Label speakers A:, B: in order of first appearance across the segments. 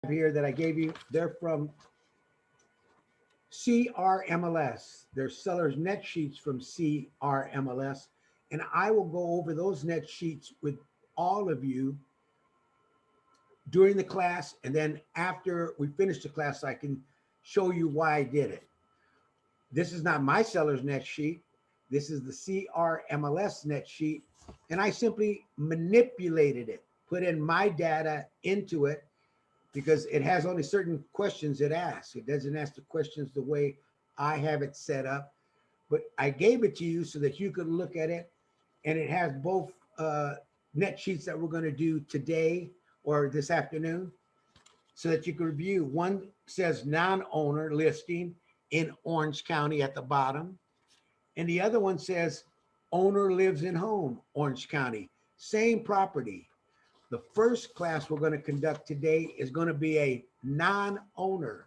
A: here that I gave you, they're from CRMLS. They're sellers net sheets from CRMLS. And I will go over those net sheets with all of you during the class. And then after we finish the class, I can show you why I did it. This is not my seller's net sheet. This is the CRMLS net sheet. And I simply manipulated it, put in my data into it, because it has only certain questions it asks. It doesn't ask the questions the way I have it set up. But I gave it to you so that you could look at it. And it has both net sheets that we're going to do today or this afternoon, so that you can review. One says non-owner listing in Orange County at the bottom. And the other one says owner lives in home, Orange County, same property. The first class we're going to conduct today is going to be a non-owner,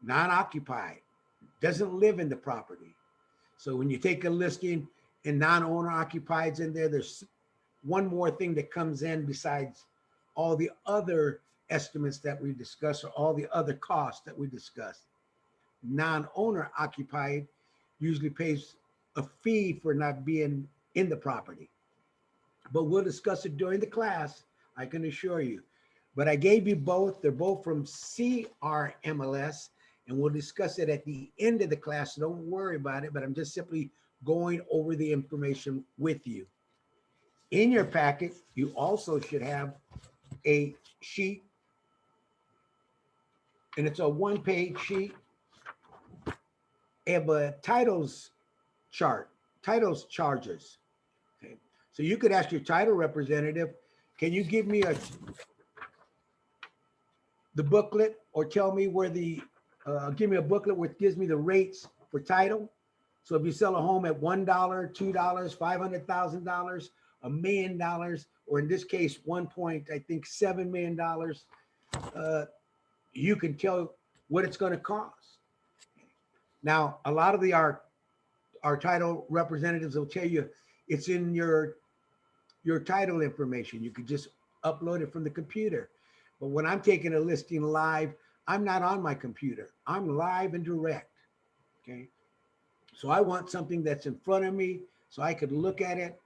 A: non-occupied, doesn't live in the property. So when you take a listing and non-owner occupieds in there, there's one more thing that comes in besides all the other estimates that we discussed or all the other costs that we discussed. Non-owner occupied usually pays a fee for not being in the property. But we'll discuss it during the class, I can assure you. But I gave you both. They're both from CRMLS, and we'll discuss it at the end of the class. So don't worry about it, but I'm just simply going over the information with you. In your packet, you also should have a sheet, and it's a one-page sheet of a titles chart, titles charges. Okay. So you could ask your title representative, can you give me the booklet, or tell me where give me a booklet which gives me the rates for title. So if you sell a home at $1, $2, $500,000, $1 million, or in this case, $1.7 million, you can tell what it's going to cost. Now, a lot of our title representatives will tell you it's in your title information. You could just upload it from the computer. But when I'm taking a listing live, I'm not on my computer. I'm live and direct. Okay. So I want something that's in front of me so I could look at it,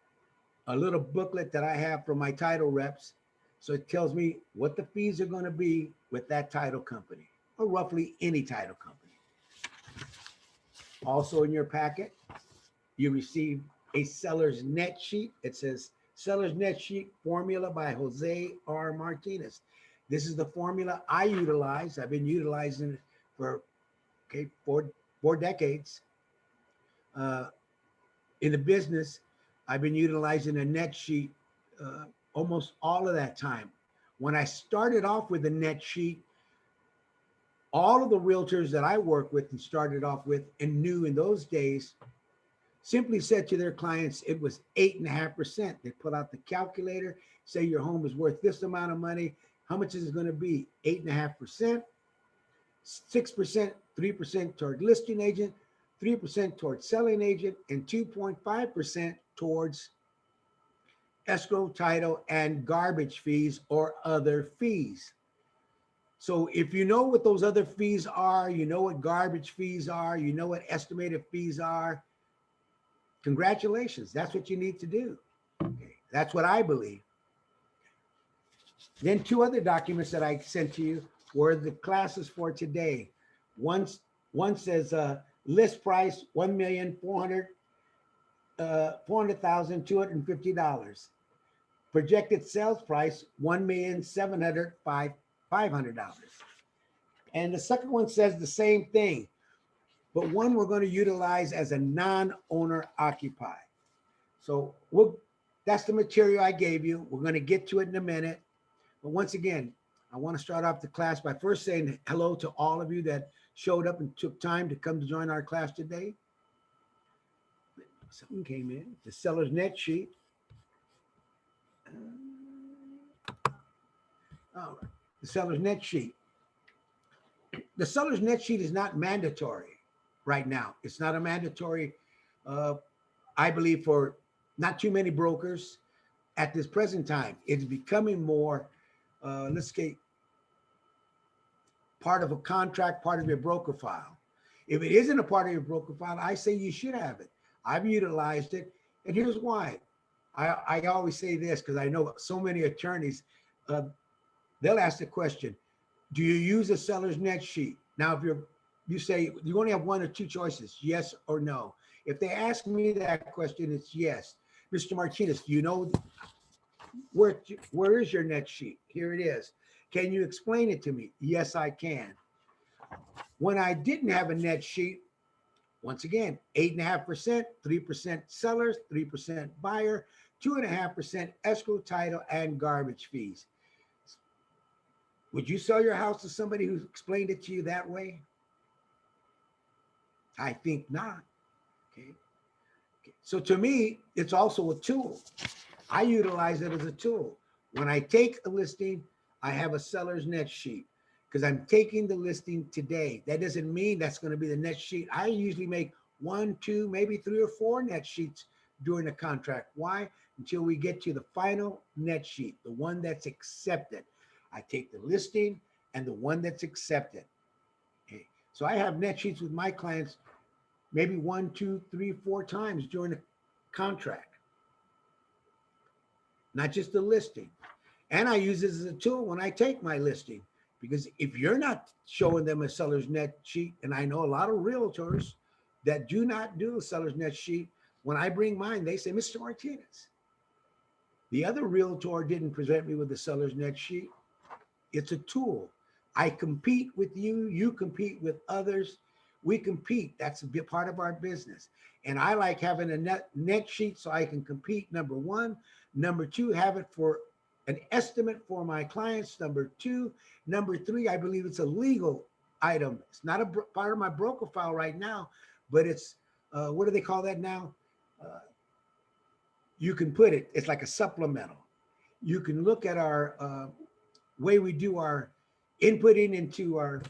A: a little booklet that I have from my title reps. So it tells me what the fees are going to be with that title company, or roughly any title company. Also in your packet, you receive a seller's net sheet. It says seller's net sheet formula by Jose R. Martinez. This is the formula I utilize. I've been utilizing it for four decades. In the business, I've been utilizing a net sheet almost all of that time. When I started off with a net sheet, all of the realtors that I work with and started off with and knew in those days simply said to their clients, it was 8.5%. They put out the calculator, say your home is worth this amount of money. How much is it going to be? 8.5%, 6%, 3% toward listing agent, 3% towards selling agent, and 2.5% towards escrow, title, and garbage fees or other fees. So if you know what those other fees are, you know what garbage fees are, you know what estimated fees are, congratulations. That's what you need to do. Okay. That's what I believe. Then two other documents that I sent to you were the classes for today. One says list price $400,250. Projected sales price $1,705,500. And the second one says the same thing, but one we're going to utilize as a non-owner occupied. So that's the material I gave you. We're going to get to it in a minute. But once again, I want to start off the class by first saying hello to all of you that showed up and took time to come to join our class today. Something came in, the seller's net sheet. All right, the seller's net sheet. The seller's net sheet is not mandatory right now. It's not a mandatory, I believe, for not too many brokers at this present time. It's becoming more, let's say, part of a contract, part of your broker file. If it isn't a part of your broker file, I say you should have it. I've utilized it, and here's why. I always say this because I know so many attorneys, they'll ask the question, do you use a seller's net sheet? Now, if you say you only have one or two choices, yes or no. If they ask me that question, it's yes. Mr. Martinez, do you know where is your net sheet? Here it is. Can you explain it to me? Yes, I can. When I didn't have a net sheet, once again, 8.5%, 3% sellers, 3% buyer, 2.5% escrow, title, and garbage fees. Would you sell your house to somebody who explained it to you that way? I think not. Okay. So to me, it's also a tool. I utilize it as a tool. When I take a listing, I have a seller's net sheet because I'm taking the listing today. That doesn't mean that's going to be the net sheet. I usually make 1, 2, maybe 3 or 4 net sheets during the contract. Why? Until we get to the final net sheet, the one that's accepted. I take the listing and the one that's accepted. Okay. So I have net sheets with my clients maybe 1, 2, 3, 4 times during the contract. Not just the listing. And I use this as a tool when I take my listing, because if you're not showing them a seller's net sheet, and I know a lot of realtors that do not do a seller's net sheet, when I bring mine, they say, Mr. Martinez, the other realtor didn't present me with the seller's net sheet. It's a tool. I compete with you. You compete with others. We compete. That's a big part of our business. And I like having a net sheet so I can compete, number one. Number two, have it for an estimate for my clients. Number two. Number three, I believe it's a legal item. It's not a part of my broker file right now, but it's, what do they call that now? You can put it, it's like a supplemental. You can look at our way we do our inputting into our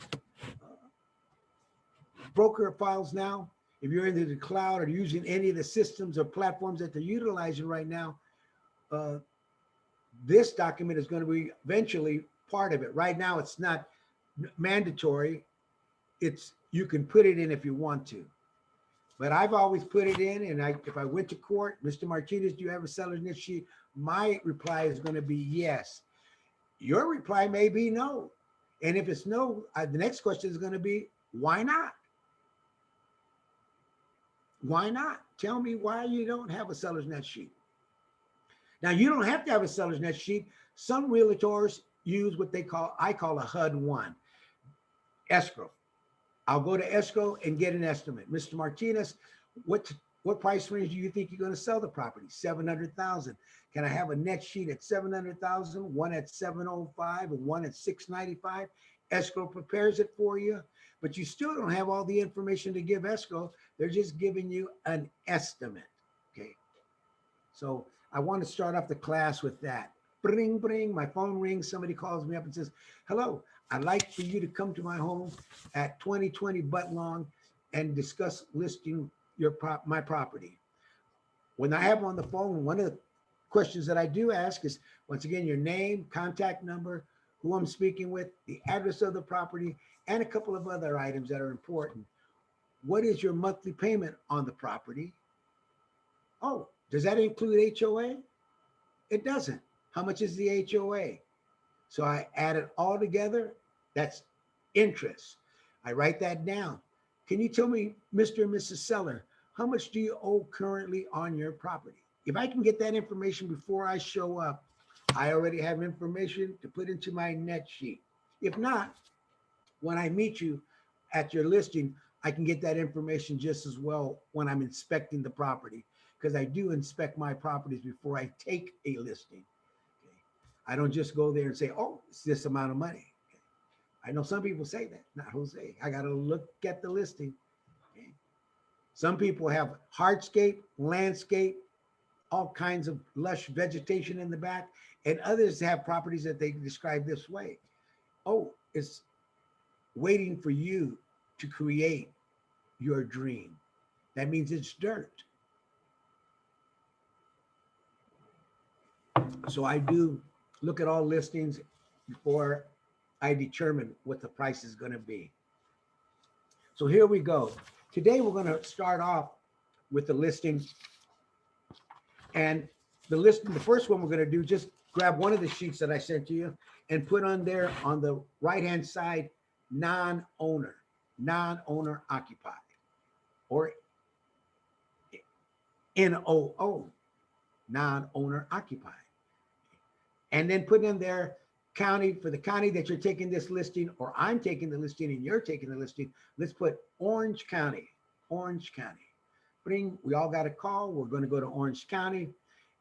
A: broker files now. If you're into the cloud or using any of the systems or platforms that they're utilizing right now, this document is going to be eventually part of it. Right now, it's not mandatory. It's, you can put it in if you want to. But I've always put it in, and if I went to court, Mr. Martinez, do you have a seller's net sheet? My reply is going to be yes. Your reply may be no. And if it's no, the next question is going to be, why not? Why not? Tell me why you don't have a seller's net sheet. Now, you don't have to have a seller's net sheet. Some realtors use what I call a HUD-1, escrow. I'll go to escrow and get an estimate. Mr. Martinez, what price range do you think you're going to sell the property? 700,000. Can I have a net sheet at 700,000, one at 705, and one at 695? Escrow prepares it for you, but you still don't have all the information to give escrow. They're just giving you an estimate. Okay. So I want to start off the class with that. Bring, bring, my phone rings. Somebody calls me up and says, hello, I'd like for you to come to my home at 2020 Buttlong and discuss listing my property. When I have them on the phone, one of the questions that I do ask is, once again, your name, contact number, who I'm speaking with, the address of the property, and a couple of other items that are important. What is your monthly payment on the property? Oh, does that include HOA? It doesn't. How much is the HOA? So I add it all together. That's interest. I write that down. Can you tell me, Mr. and Mrs. Seller, how much do you owe currently on your property? If I can get that information before I show up, I already have information to put into my net sheet. If not, when I meet you at your listing, I can get that information just as well when I'm inspecting the property, because I do inspect my properties before I take a listing. Okay. I don't just go there and say, oh, it's this amount of money. Okay. I know some people say that. Not Jose. I got to look at the listing. Okay. Some people have hardscape, landscape, all kinds of lush vegetation in the back, and others have properties that they describe this way. Oh, it's waiting for you to create your dream. That means it's dirt. So I do look at all listings before I determine what the price is going to be. So here we go. Today we're going to start off with the listing. And the listing, the first one we're going to do, just grab one of the sheets that I sent to you and put on there on the right-hand side, non-owner occupied, or NOO, non-owner occupied. And then put in there county, for the county that you're taking this listing, or I'm taking the listing and you're taking the listing. Let's put Orange County, Orange County. We all got a call. We're going to go to Orange County.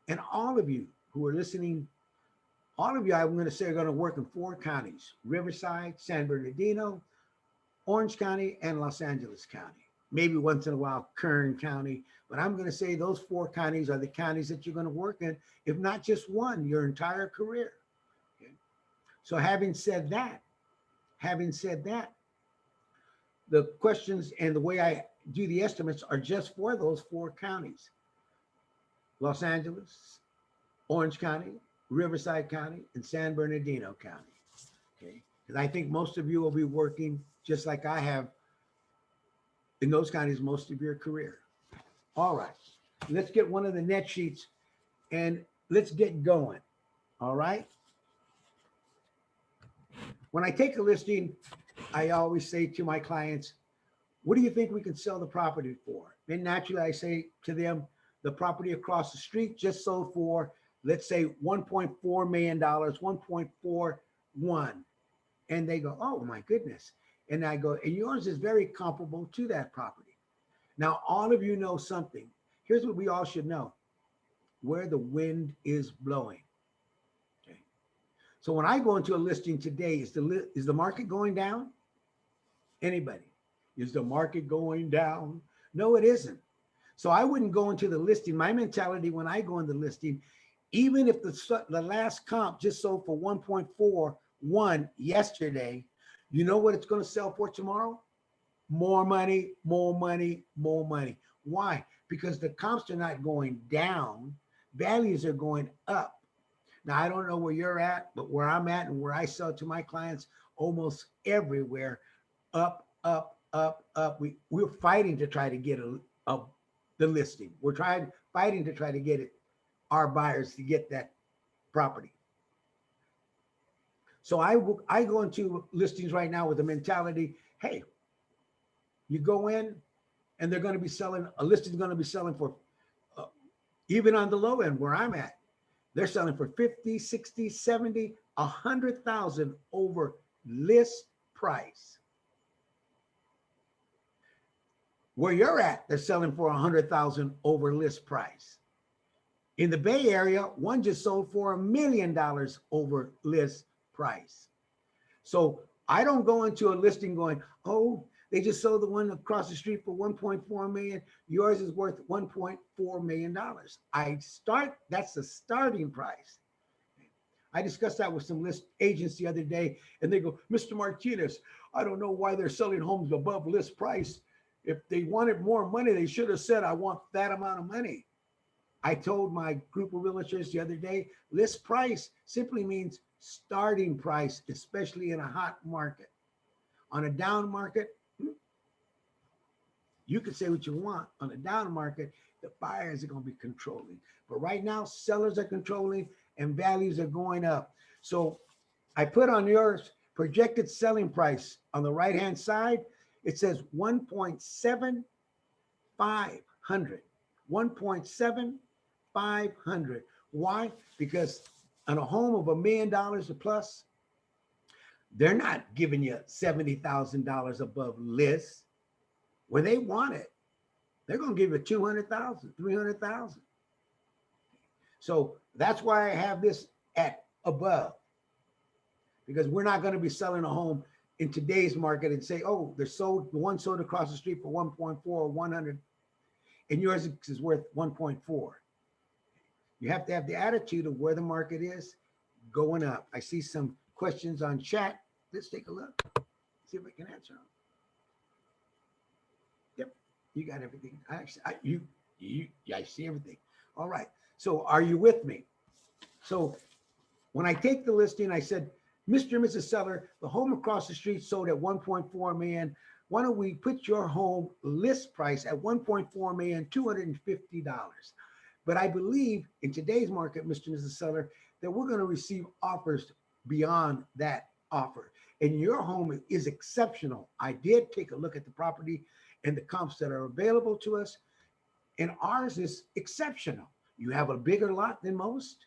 A: And all of you who are listening, all of you, I'm going to say, are going to work in 4 counties: Riverside, San Bernardino, Orange County, and Los Angeles County. Maybe once in a while, Kern County. But I'm going to say those 4 counties are the counties that you're going to work in, if not just one, your entire career. Okay? So having said that, the questions and the way I do the estimates are just for those 4 counties: Los Angeles, Orange County, Riverside County, and San Bernardino County. Okay, because I think most of you will be working just like I have in those counties most of your career. All right, let's get one of the net sheets and let's get going. All right. When I take a listing, I always say to my clients, what do you think we can sell the property for? Then naturally I say to them, the property across the street just sold for, let's say, $1.4 million, 1.41. And they go, oh my goodness. And I go, and yours is very comparable to that property. Now, all of you know something. Here's what we all should know: where the wind is blowing. Okay. So when I go into a listing today, is the market going down? Anybody? Is the market going down? No, it isn't. So I wouldn't go into the listing. My mentality when I go into the listing, even if the last comp just sold for 1.41 yesterday, you know what it's going to sell for tomorrow? More money, more money, more money. Why? Because the comps are not going down. Values are going up. Now, I don't know where you're at, but where I'm at and where I sell to my clients, almost everywhere, up, up, up, up. We're fighting to try to get the listing. We're fighting to try to get it, our buyers to get that property. So I go into listings right now with the mentality, hey, you go in and they're going to be selling, a listing is going to be selling for, even on the low end where I'm at, they're selling for 50, 60, 70, 100,000 over list price. Where you're at, they're selling for 100,000 over list price. In the Bay Area, one just sold for $1 million over list price. So I don't go into a listing going, oh, they just sold the one across the street for 1.4 million. Yours is worth $1.4 million. That's the starting price. I discussed that with some list agents the other day, and they go, Mr. Martinez, I don't know why they're selling homes above list price. If they wanted more money, they should have said, I want that amount of money. I told my group of realtors the other day, list price simply means starting price, especially in a hot market. On a down market, you can say what you want. On a down market, the buyers are going to be controlling. But right now, sellers are controlling and values are going up. So I put on yours projected selling price on the right-hand side. It says 1.7500. 1.7500. Why? Because on a home of $1 million or plus, they're not giving you $70,000 above list. When they want it, they're going to give you 200,000, 300,000. So that's why I have this at above, because we're not going to be selling a home in today's market and say, oh, the one sold across the street for 1.4 or 100, and yours is worth 1.4. You have to have the attitude of where the market is going up. I see some questions on chat. Let's take a look. See if I can answer them. Yep, you got everything. I see everything. All right. So are you with me? So when I take the listing, I said, Mr. and Mrs. Seller, the home across the street sold at 1.4 million. Why don't we put your home list price at 1.4 million, $250? But I believe in today's market, Mr. and Mrs. Seller, that we're going to receive offers beyond that offer. And your home is exceptional. I did take a look at the property and the comps that are available to us, and ours is exceptional. You have a bigger lot than most,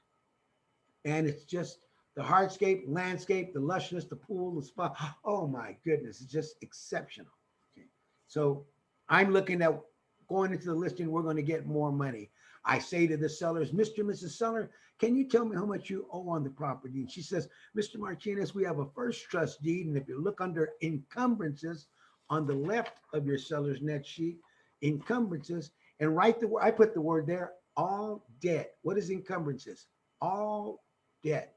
A: and it's just the hardscape, landscape, the lushness, the pool, the spa. Oh my goodness, it's just exceptional. Okay. So I'm looking at going into the listing, we're going to get more money. I say to the sellers, Mr. and Mrs. Seller, can you tell me how much you owe on the property? And she says, Mr. Martinez, we have a first trust deed. And if you look under encumbrances on the left of your seller's net sheet, encumbrances, and write the word, I put the word there, all debt. What is encumbrances? All debt.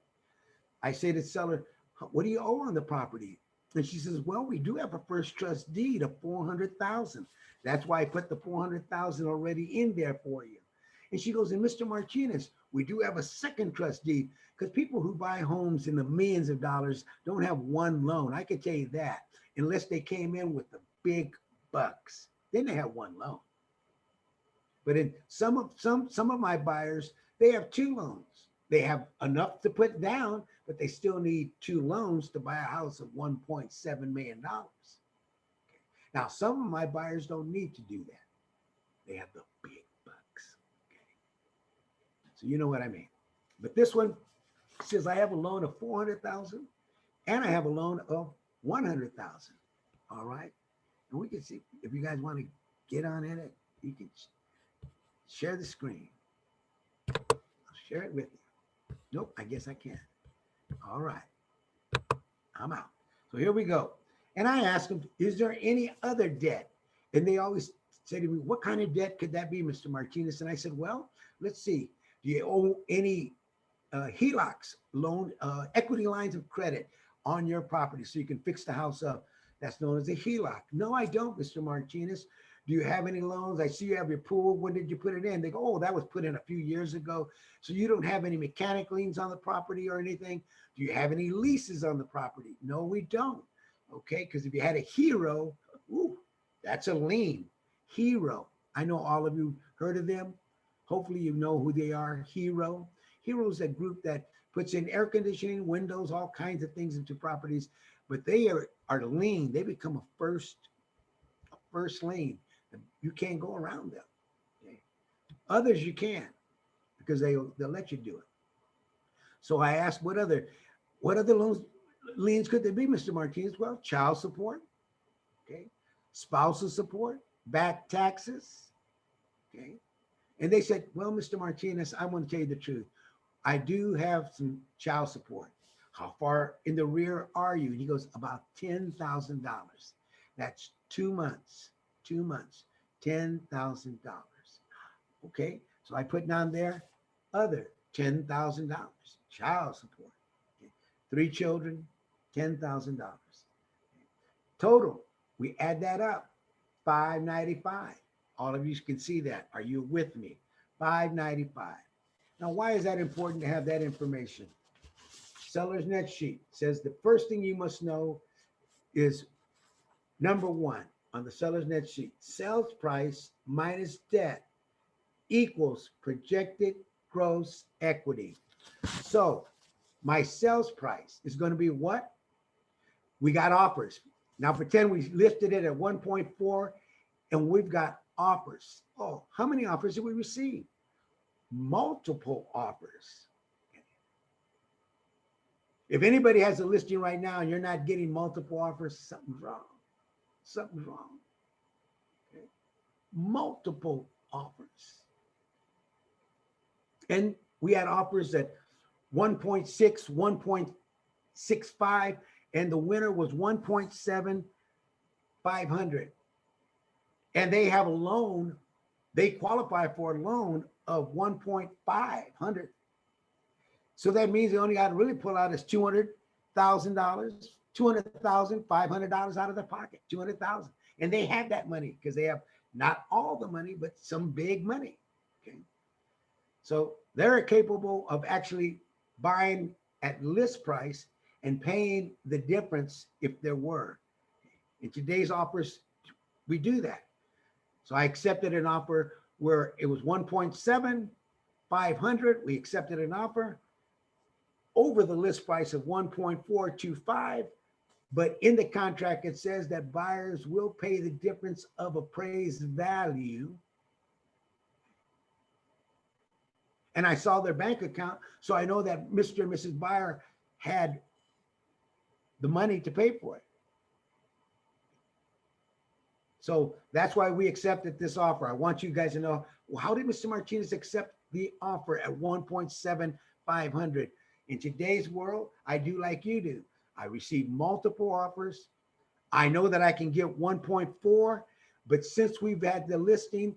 A: I say to the seller, what do you owe on the property? And she says, well, we do have a first trust deed of 400,000. That's why I put the 400,000 already in there for you. And she goes, and Mr. Martinez, we do have a second trust deed, because people who buy homes in the millions of dollars don't have one loan. I can tell you that, unless they came in with the big bucks, then they have one loan. But in some of my buyers, they have two loans. They have enough to put down, but they still need two loans to buy a house of $1.7 million. Okay. Now, some of my buyers don't need to do that. They have the big bucks. Okay. So you know what I mean. But this one says I have a loan of 400,000 and I have a loan of 100,000. All right. And we can see if you guys want to get on in it, you can share the screen. I'll share it with you. Nope, I guess I can't. All right. I'm out. So here we go. And I asked them, is there any other debt? And they always say to me, what kind of debt could that be, Mr. Martinez? And I said, well, let's see. Do you owe any HELOCs, loan, equity lines of credit on your property so you can fix the house up? That's known as a HELOC. No, I don't, Mr. Martinez. Do you have any loans? I see you have your pool. When did you put it in? They go, oh, that was put in a few years ago. So you don't have any mechanic liens on the property or anything? Do you have any leases on the property? No, we don't. Okay, because if you had a Hero, ooh, that's a lien. Hero. I know all of you heard of them. Hopefully you know who they are. Hero. Hero is a group that puts in air conditioning, windows, all kinds of things into properties, but they are lien. They become a first lien. You can't go around them. Okay. Others you can, because they'll let you do it. So I asked, what other loans, liens could there be, Mr. Martinez? Well, child support, okay, spousal support, back taxes, okay. And they said, well, Mr. Martinez, I want to tell you the truth. I do have some child support. How far in the rear are you? And he goes, about $10,000. That's 2 months. 2 months, $10,000. Okay, so I put down there other $10,000, child support. Okay. 3 children, $10,000. Total, we add that up, $595. All of you can see that. Are you with me? $595. Now, why is that important to have that information? Seller's net sheet says the first thing you must know is number one on the seller's net sheet, sales price minus debt equals projected gross equity. So my sales price is going to be what? We got offers. Now pretend we listed it at 1.4 and we've got offers. Oh, how many offers did we receive? Multiple offers. If anybody has a listing right now and you're not getting multiple offers, something's wrong. Something's wrong. Okay. Multiple offers. And we had offers at 1.6, 1.65, and the winner was 1.7500. And they have a loan, they qualify for a loan of 1.500. So that means they only got to really pull out is $200,000, $200,500 out of their pocket, $200,000. And they have that money because they have not all the money, but some big money. Okay. So they're capable of actually buying at list price and paying the difference if there were. In today's offers, we do that. So I accepted an offer where it was 1.7500. We accepted an offer over the list price of 1.425. But in the contract, it says that buyers will pay the difference of appraised value. And I saw their bank account, so I know that Mr. and Mrs. Buyer had the money to pay for it. So that's why we accepted this offer. I want you guys to know, well, how did Mr. Martinez accept the offer at 1.7500? In today's world, I do like you do. I receive multiple offers. I know that I can get 1.4, but since we've had the listing,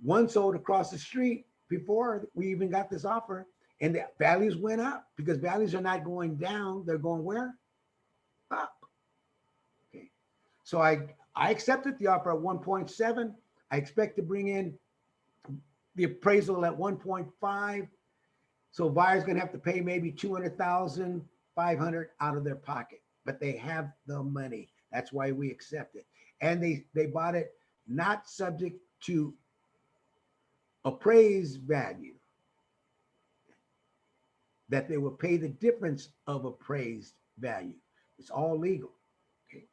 A: one sold across the street before we even got this offer, and the values went up because values are not going down. They're going where? Up. Okay. So I accepted the offer at 1.7. I expect to bring in the appraisal at 1.5. So buyer's going to have to pay maybe 200,500 out of their pocket, but they have the money. That's why we accept it. And they bought it not subject to appraised value, that they will pay the difference of appraised value. It's all legal. Okay.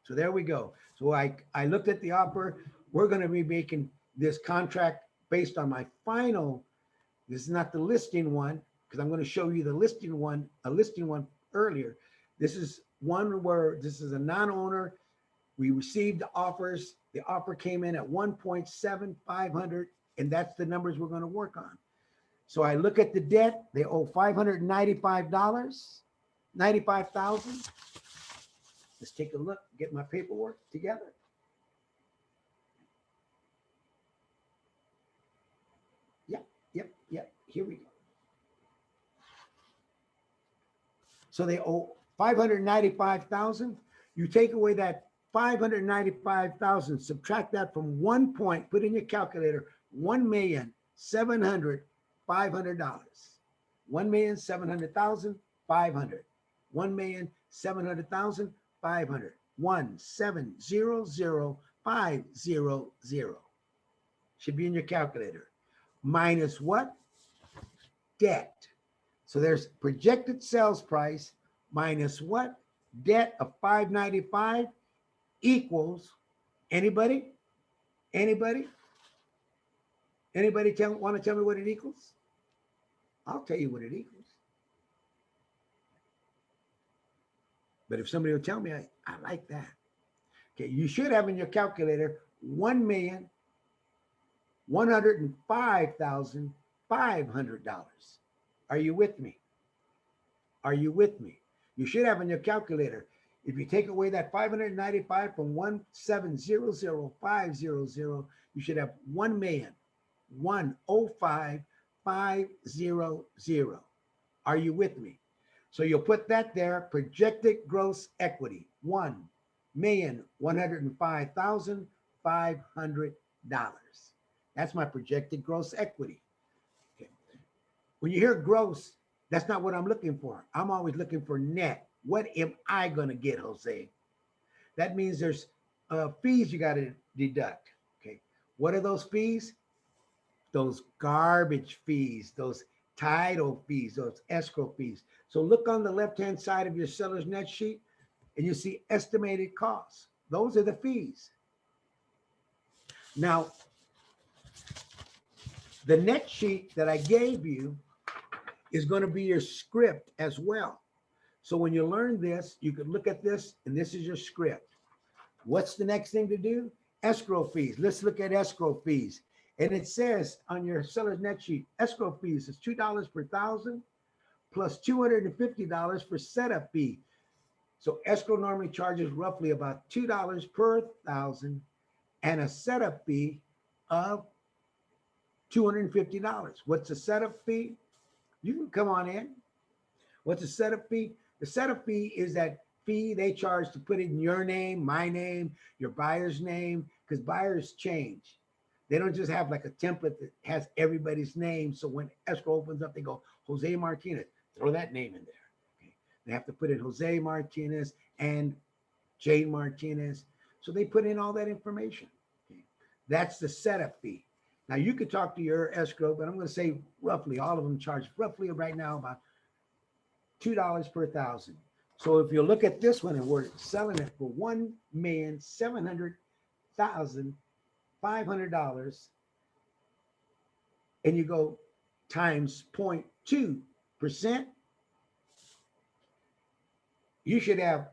A: So there we go. So I looked at the offer. We're going to be making this contract based on my final. This is not the listing one, because I'm going to show you the listing one, a listing one earlier. This is one where this is a non-owner. We received offers. The offer came in at 1.7500, and that's the numbers we're going to work on. So I look at the debt. They owe $595, 95,000. Let's take a look, get my paperwork together. Yep. Here we go. So they owe 595,000. You take away that 595,000, subtract that from 1 point, put in your calculator, $1,700,500. $1,700,500. $1,700,500. 1,700,500 should be in your calculator. Minus what? Debt. So there's projected sales price minus what? Debt of 595 equals, anybody? Want to tell me what it equals? I'll tell you what it equals. But if somebody will tell me, I like that. Okay, you should have in your calculator $1,105,500. Are you with me? Are you with me? You should have in your calculator, if you take away that 595 from 1,700,500, you should have 1,105,500. Are you with me? So you'll put that there, projected gross equity, $1,105,500. That's my projected gross equity. Okay. When you hear gross, that's not what I'm looking for. I'm always looking for net. What am I going to get, Jose? That means there's fees you got to deduct. Okay. What are those fees? Those garbage fees, those title fees, those escrow fees. So look on the left-hand side of your seller's net sheet and you see estimated costs. Those are the fees. Now, the net sheet that I gave you is going to be your script as well. So when you learn this, you could look at this and this is your script. What's the next thing to do? Escrow fees. Let's look at escrow fees. And it says on your seller's net sheet, escrow fees is $2 per thousand plus $250 for setup fee. So escrow normally charges roughly about $2 per thousand and a setup fee of $250. What's the setup fee? You can come on in. What's the setup fee? The setup fee is that fee they charge to put in your name, my name, your buyer's name, because buyers change. They don't just have like a template that has everybody's name. So when escrow opens up, they go, Jose Martinez, throw that name in there. Okay. They have to put in Jose Martinez and Jane Martinez. So they put in all that information. Okay. That's the setup fee. Now you could talk to your escrow, but I'm going to say roughly all of them charge roughly right now about $2 per thousand. So if you look at this one and we're selling it for $1,700,500, and you go times 0.2%, you should have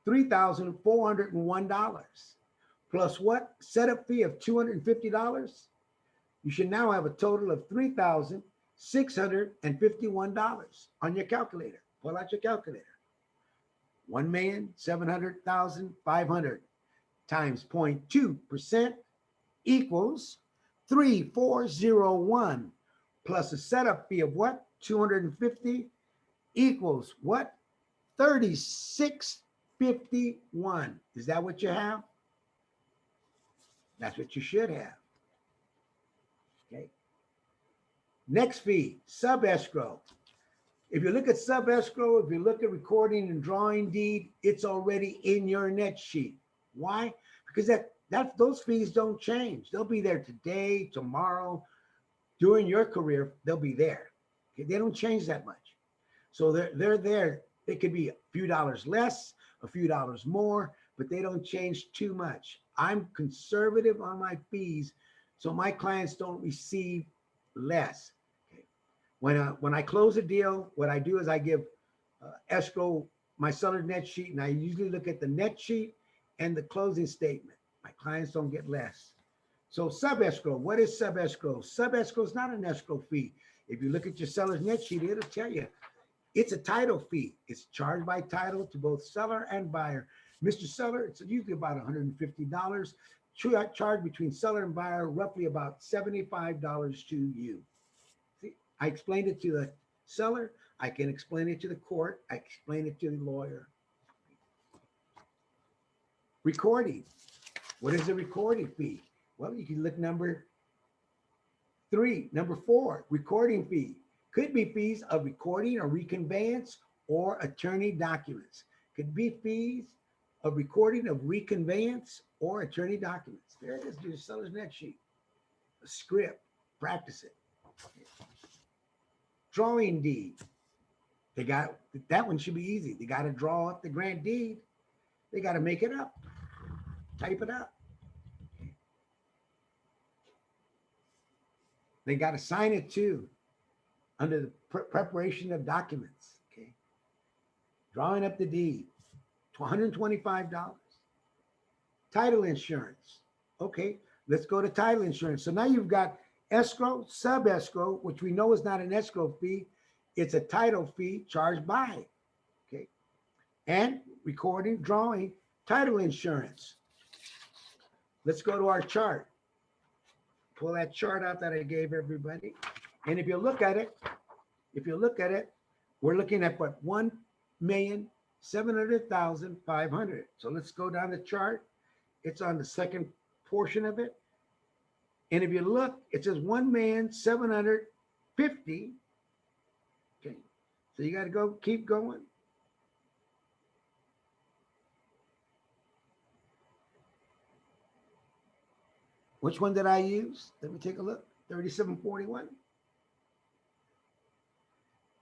A: $3,401 plus what? Setup fee of $250. You should now have a total of $3,651 on your calculator. Pull out your calculator. 1,700,500 times 0.2% equals 3,401 plus a setup fee of what? 250 equals what? 3,651. Is that what you have? That's what you should have. Okay. Next fee, sub escrow. If you look at sub escrow, if you look at recording and drawing deed, it's already in your net sheet. Why? Because those fees don't change. They'll be there today, tomorrow, during your career. They'll be there. Okay? They don't change that much. So they're there. It could be a few dollars less, a few dollars more, but they don't change too much. I'm conservative on my fees, so my clients don't receive less. Okay. When I close a deal, what I do is I give escrow my seller's net sheet, and I usually look at the net sheet and the closing statement. My clients don't get less. So sub escrow, what is sub escrow? Sub escrow is not an escrow fee. If you look at your seller's net sheet, it'll tell you it's a title fee. It's charged by title to both seller and buyer. Mr. Seller, it's usually about $150. Charge between seller and buyer, roughly about $75 to you. See, I explained it to the seller. I can explain it to the court. I explain it to the lawyer. Recording. What is the recording fee? Well, you can look number 4, recording fee. Could be fees of recording or reconveyance or attorney documents. Could be fees of recording of reconveyance or attorney documents. There it is, your seller's net sheet. A script, practice it. Drawing deed. They got, that one should be easy. They got to draw up the grant deed. They got to make it up, type it up. They got to sign it too, under the preparation of documents. Okay. Drawing up the deed, $125. Title insurance. Okay, let's go to title insurance. So now you've got escrow, sub escrow, which we know is not an escrow fee. It's a title fee charged by. Okay. And recording, drawing, title insurance. Let's go to our chart. Pull that chart out that I gave everybody. And if you look at it, we're looking at what? 1,700,500. So let's go down the chart. It's on the second portion of it. And if you look, it says 1,750,000. Okay. So you got to go, keep going. Which one did I use? Let me take a look. 3741.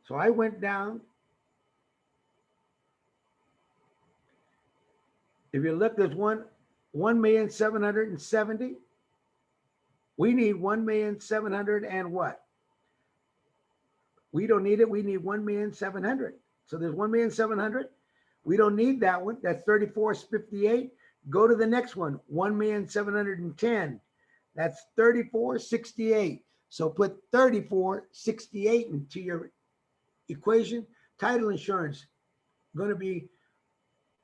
A: So I went down. If you look, there's 1,770,000. We need 1,700,000 and what? We don't need it. We need 1,700,000. So there's 1,700,000. We don't need that one. That's 3458. Go to the next one, 1,710,000. That's 3468. So put 3468 into your equation. Title insurance going to be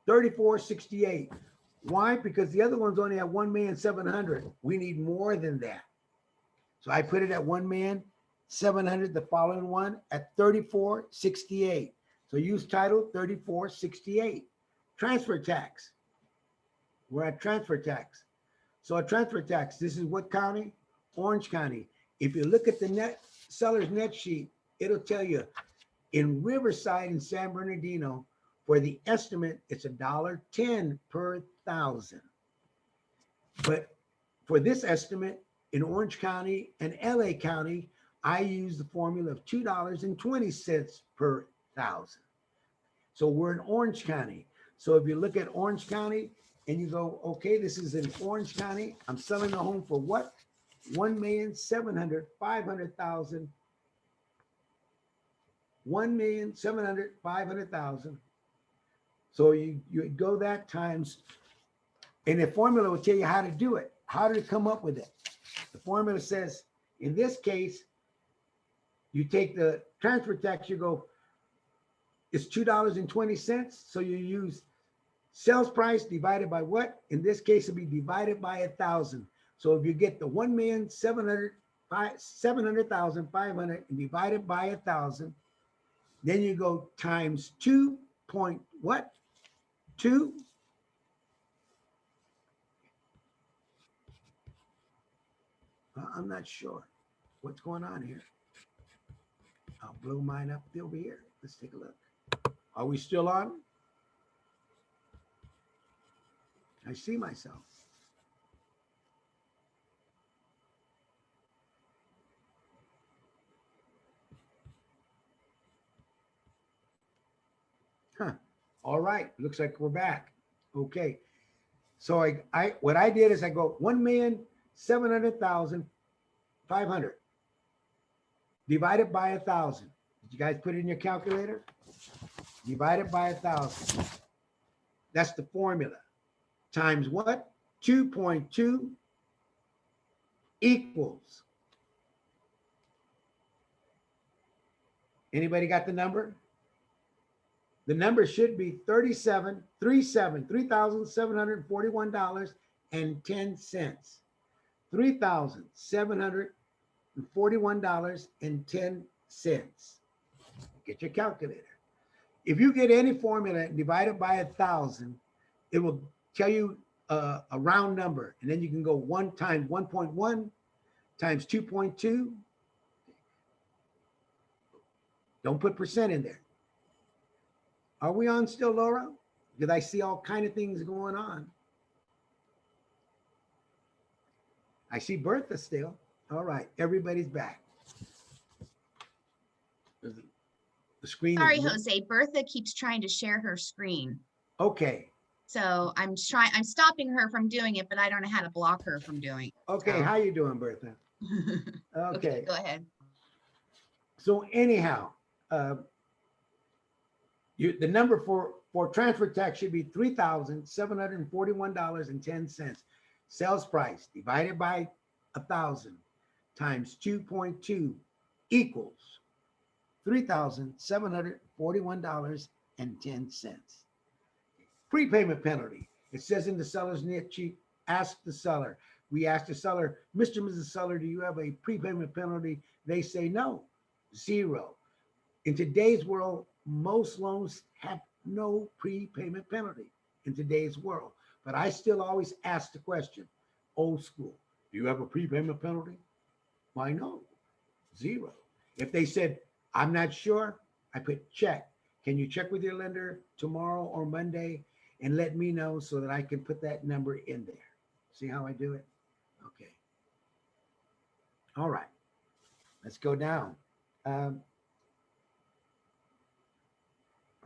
A: 3468. Why? Because the other ones only have 1,700,000. We need more than that. So I put it at 1,700,000, the following one at 3468. So use title 3468. Transfer tax. We're at transfer tax. So a transfer tax, this is what county? Orange County. If you look at the net seller's net sheet, it'll tell you In Riverside and San Bernardino, for the estimate, it's $1.10 per thousand. But for this estimate in Orange County and LA County, I use the formula of $2.20 per thousand. So we're in Orange County. So if you look at Orange County and you go, okay, this is in Orange County. I'm selling a home for what? 1,700,000. 1,700,000. So you go that times, and the formula will tell you how to do it. How to come up with it. The formula says, in this case, you take the transfer tax, you go, it's $2.20. So you use sales price divided by what? In this case, it'll be divided by 1,000. So if you get the 1,700,500 and divided by 1,000, then you go times 2 point what? 2. I'm not sure what's going on here. I'll blow mine up over here. Let's take a look. Are we still on? I see myself. Huh. All right. Looks like we're back. Okay. So I what I did is I go 1,700,500 divided by 1,000. Did you guys put it in your calculator? Divided by 1,000. That's the formula. Times what? 2.2 equals. Anybody got the number? The number should be $3,741.10. $3,741.10. Get your calculator. If you get any formula and divide it by 1,000, it will tell you a round number, and then you can go 1 times 1.1 times 2.2. Don't put percent in there. Are we on still, Laura? Because I see all kind of things going on. I see Bertha still. All right, everybody's back. The screen.
B: Sorry, Jose. Bertha keeps trying to share her screen.
A: Okay.
B: So I'm stopping her from doing it, but I don't know how to block her from doing it.
A: Okay, so. How you doing, Bertha? Okay,
B: go ahead.
A: So anyhow, the number for transfer tax should be $3,741.10. Sales price divided by 1,000 times 2.2 equals $3,741.10. Prepayment penalty. It says in the seller's net sheet, ask the seller. We asked the seller, Mr. and Mrs. Seller, do you have a prepayment penalty? They say no, 0. In today's world, most loans have no prepayment penalty in today's world. But I still always ask the question, old school, do you have a prepayment penalty? Why no? 0. If they said, I'm not sure, I put check. Can you check with your lender tomorrow or Monday and let me know so that I can put that number in there? See how I do it? Okay. All right. Let's go down. Where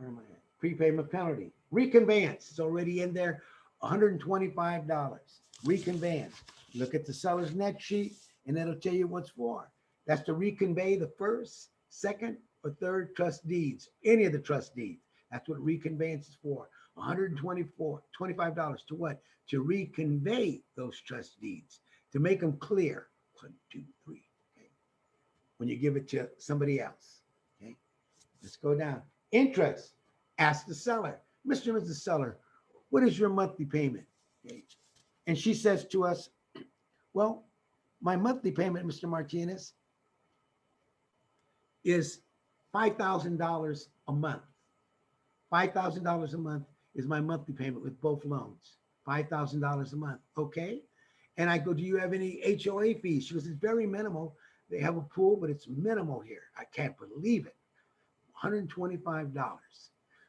A: am I at? Prepayment penalty. Reconveyance is already in there, $125. Reconveyance. Look at the seller's net sheet and it'll tell you what's for. That's to reconvey the first, second, or third trust deeds, any of the trust deeds. That's what reconveyance is for. $125 to what? To reconvey those trust deeds, to make them clear. 1, 2, 3. Okay. When you give it to somebody else. Okay. Let's go down. Interest. Ask the seller, Mr. and Mrs. Seller, what is your monthly payment? Okay. And she says to us, well, my monthly payment, Mr. Martinez, is $5,000 a month. $5,000 a month is my monthly payment with both loans. $5,000 a month. Okay. And I go, do you have any HOA fees? She goes, it's very minimal. They have a pool, but it's minimal here. I can't believe it. $125.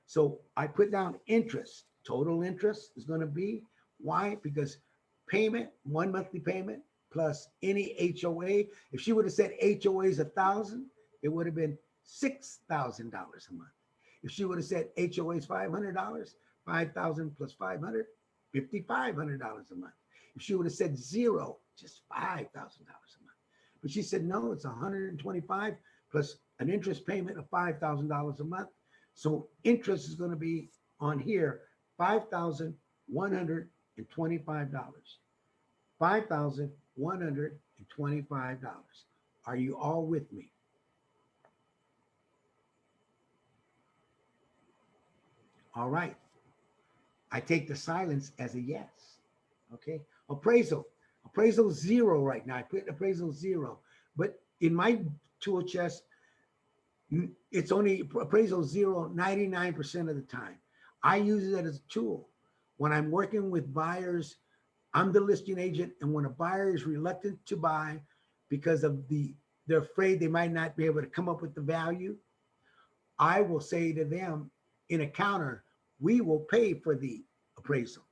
A: So I put down interest. Total interest is going to be, why? Because payment, one monthly payment plus any HOA. If she would have said HOA is 1,000, it would have been $6,000 a month. If she would have said HOA is $500, 5,000 plus 500, $5,500 a month. If she would have said zero, just $5,000 a month. But she said, no, it's 125 plus an interest payment of $5,000 a month. So interest is going to be on here, $5,125. $5,125. Are you all with me? All right. I take the silence as a yes. Okay. Appraisal. Appraisal 0 right now. I put appraisal 0. But in my tool chest, it's only appraisal 0 99% of the time. I use it as a tool. When I'm working with buyers, I'm the listing agent. And when a buyer is reluctant to buy because of they're afraid they might not be able to come up with the value, I will say to them in a counter, we will pay for the appraisal.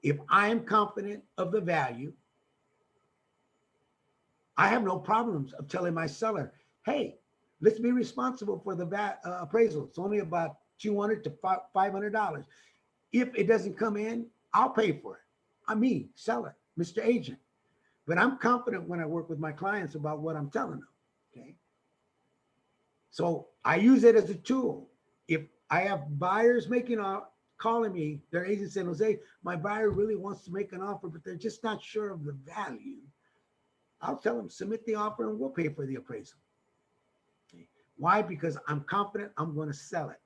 A: If I am confident of the value, I have no problems of telling my seller, hey, let's be responsible for the appraisal. It's only about $200 to $500. If it doesn't come in, I'll pay for it. I'm me, seller, Mr. Agent. But I'm confident when I work with my clients about what I'm telling them, okay? So I use it as a tool. If I have buyers calling me, their agent saying, Jose, my buyer really wants to make an offer, but they're just not sure of the value. I'll tell them, submit the offer and we'll pay for the appraisal. Okay. Why? Because I'm confident I'm going to sell it.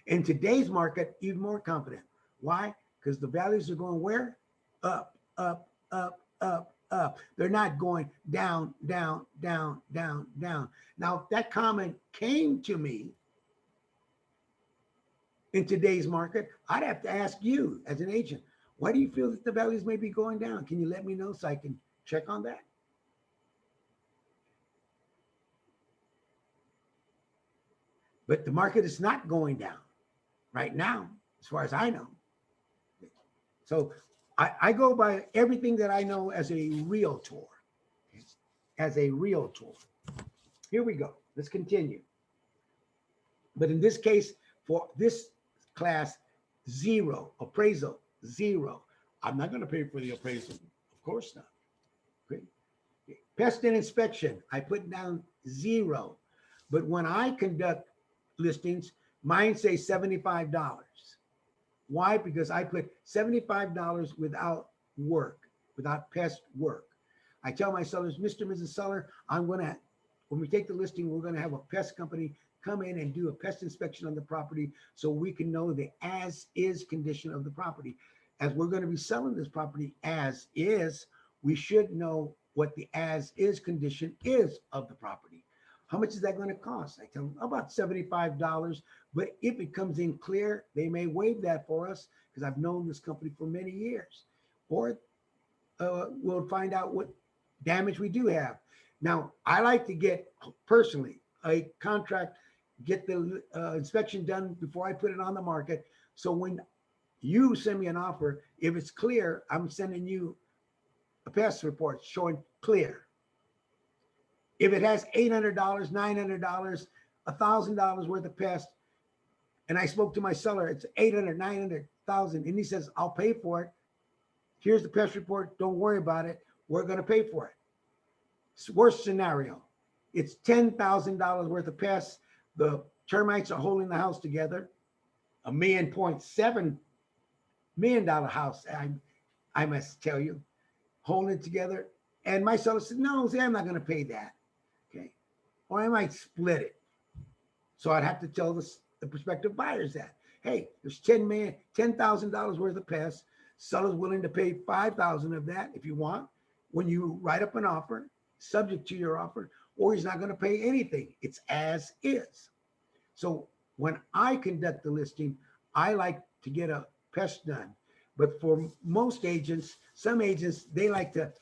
A: In today's market, even more confident. Why? Because the values are going where? Up, up, up, up, up. They're not going down, down, down, down, down. Now, if that comment came to me in today's market, I'd have to ask you as an agent, why do you feel that the values may be going down? Can you let me know so I can check on that? But the market is not going down right now, as far as I know. So I go by everything that I know as a realtor. As a realtor. Here we go. Let's continue. But in this case, for this class, 0. Appraisal, 0. I'm not going to pay for the appraisal. Of course not. Okay. Pest and inspection, I put down 0. But when I conduct listings, mine say $75. Why? Because I put $75 without work, without pest work. I tell my sellers, Mr. and Mrs. Seller, when we take the listing, we're going to have a pest company come in and do a pest inspection on the property so we can know the as-is condition of the property. As we're going to be selling this property as is, we should know what the as-is condition is of the property. How much is that going to cost? I tell them about $75. But if it comes in clear, they may waive that for us because I've known this company for many years. Or we'll find out what damage we do have. Now, I like to get personally a contract, get the inspection done before I put it on the market. So when you send me an offer, if it's clear, I'm sending you a pest report showing clear. If it has $800, $900, $1,000 worth of pest, and I spoke to my seller, it's 800, 900, 1,000, and he says, I'll pay for it. Here's the pest report. Don't worry about it. We're going to pay for it. Worst scenario, it's $10,000 worth of pests. The termites are holding the house together. $1.7 million house, I must tell you, holding it together. And my seller said, no, I'm not going to pay that. Okay. Or I might split it. So I'd have to tell the prospective buyers that, hey, there's $10,000 worth of pests. Seller's willing to pay $5,000 of that if you want. When you write up an offer, subject to your offer, or he's not going to pay anything. It's as is. So when I conduct the listing, I like to get a pest done. But for most agents, some agents, they like to,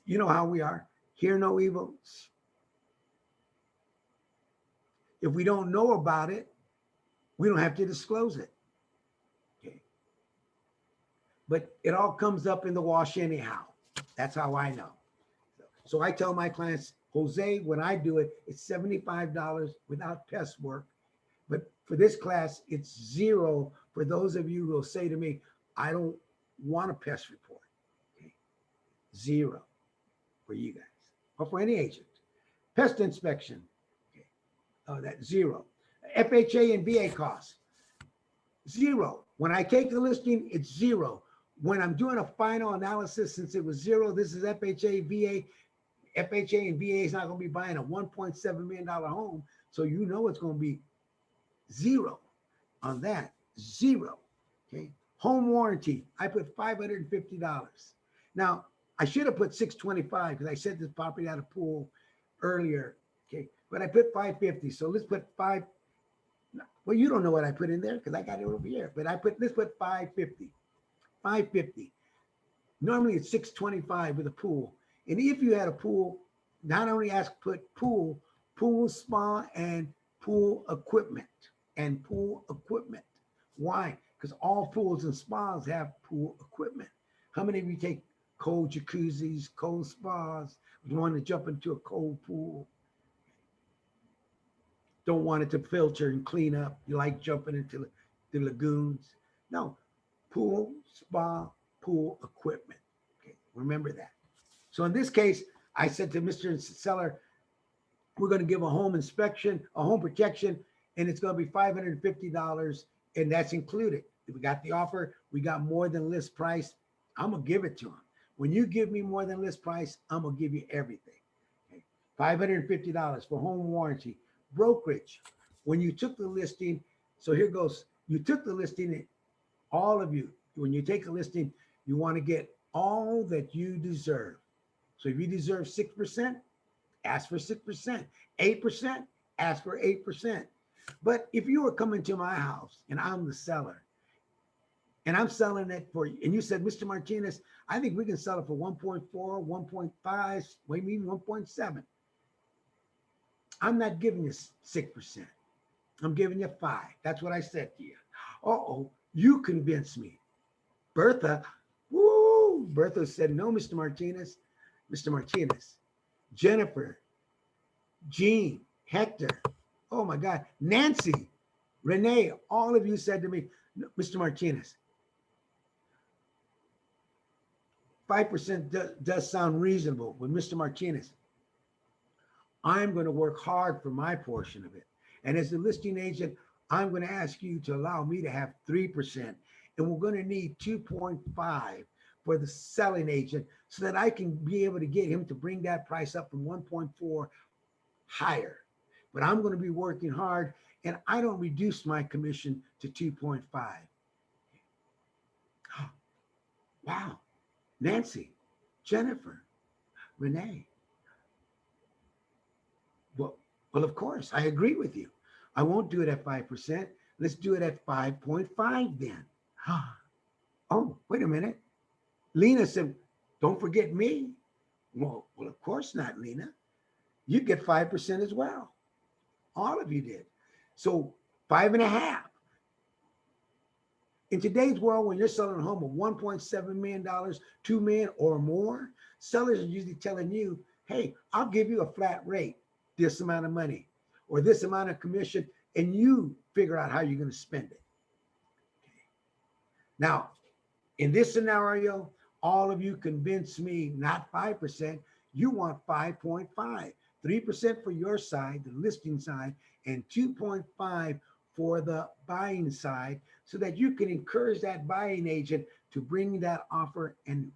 A: you know how we are, hear no evil. If we don't know about it, We don't have to disclose it. Okay. But it all comes up in the wash anyhow. That's how I know. So I tell my clients, Jose, when I do it, it's $75 without pest work. But for this class, it's zero for those of you who will say to me, I don't want a pest report. Okay. Zero for you guys or for any agent. Pest inspection. Okay. Oh, that's zero. FHA and VA costs. Zero. When I take the listing, it's zero. When I'm doing a final analysis, since it was zero, this is FHA, VA. FHA and VA is not going to be buying a $1.7 million home. So you know it's going to be zero on that. Zero. Okay. Home warranty. I put $550. Now, I should have put $625 because I said this property had a pool earlier. Okay. But I put $550. So let's put five. Well, you don't know what I put in there because I got it over here. But let's put $550. $550. Normally it's $625 with a pool. And if you had a pool, not only put pool, spa, and pool equipment. Why? Because all pools and spas have pool equipment. How many of you take cold jacuzzis, cold spas, you want to jump into a cold pool? Don't want it to filter and clean up. You like jumping into the lagoons. No, pool, spa, pool equipment. Okay, remember that. So in this case, I said to Mr. Seller, we're going to give a home inspection, a home protection, and it's going to be $550, and that's included. If we got the offer, we got more than list price, I'm going to give it to him. When you give me more than list price, I'm going to give you everything. Okay. $550 for home warranty. Brokerage. When you took the listing, so here goes, you took the listing, all of you, when you take a listing, you want to get all that you deserve. So if you deserve 6%, ask for 6%. 8%, ask for 8%. But if you were coming to my house and I'm the seller and I'm selling it for you, and you said, Mr. Martinez, I think we can sell it for 1.4, 1.5, maybe even 1.7. I'm not giving you 6%. I'm giving you 5. That's what I said to you. Uh-oh, you convinced me. Bertha said, no, Mr. Martinez. Mr. Martinez, Jennifer, Jean, Hector, oh my God, Nancy, Renee, all of you said to me, Mr. Martinez, 5% does sound reasonable with Mr. Martinez. I'm going to work hard for my portion of it. And as the listing agent, I'm going to ask you to allow me to have 3%. And we're going to need 2.5 for the selling agent so that I can be able to get him to bring that price up from 1.4 higher. But I'm going to be working hard, and I don't reduce my commission to 2.5. Wow. Nancy, Jennifer, Renee. Well, of course, I agree with you. I won't do it at 5%. Let's do it at 5.5 then. Oh, wait a minute. Lena said, don't forget me. Well, of course not, Lena. You get 5% as well. All of you did. So 5.5. In today's world, when you're selling a home of $1.7 million, $2 million or more, sellers are usually telling you, hey, I'll give you a flat rate, this amount of money or this amount of commission, and you figure out how you're going to spend it. Okay. Now, in this scenario, all of you convince me not 5%, you want 5.5, 3% for your side, the listing side, and 2.5 for the buying side, so that you can encourage that buying agent to bring that offer and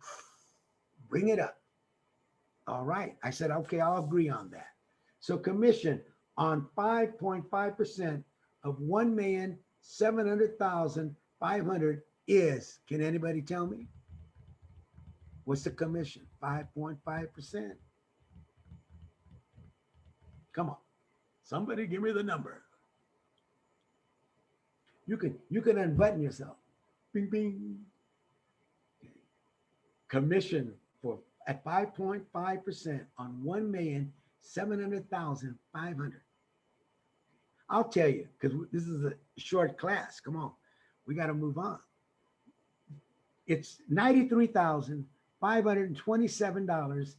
A: bring it up. All right. I said, okay, I'll agree on that. So commission on 5.5% of 1,700,500 is, can anybody tell me? What's the commission? 5.5%. Come on. Somebody give me the number. You can unbutton yourself. Bing, bing. Okay. Commission for at 5.5% on 1,700,500. I'll tell you, because this is a short class. Come on, we got to move on. It's $93,527.50.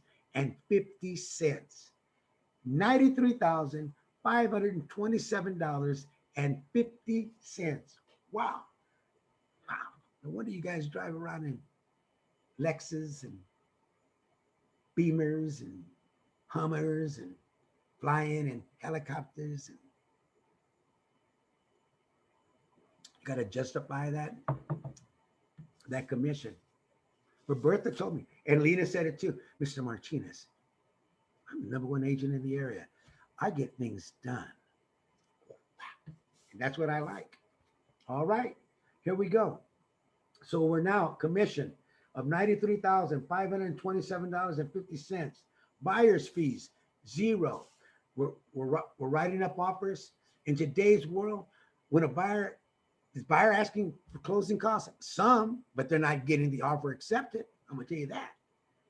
A: $93,527.50. Wow. Wow. No wonder you guys drive around in Lexus and Beamers and Hummers and flying in helicopters. And you got to justify that commission. But Bertha told me, and Lena said it too, Mr. Martinez, I'm the number one agent in the area. I get things done. And that's what I like. All right, here we go. So we're now commission of $93,527.50. Buyer's fees, zero. We're writing up offers. In today's world, when is buyer asking for closing costs? Some, but they're not getting the offer accepted. I'm gonna tell you that.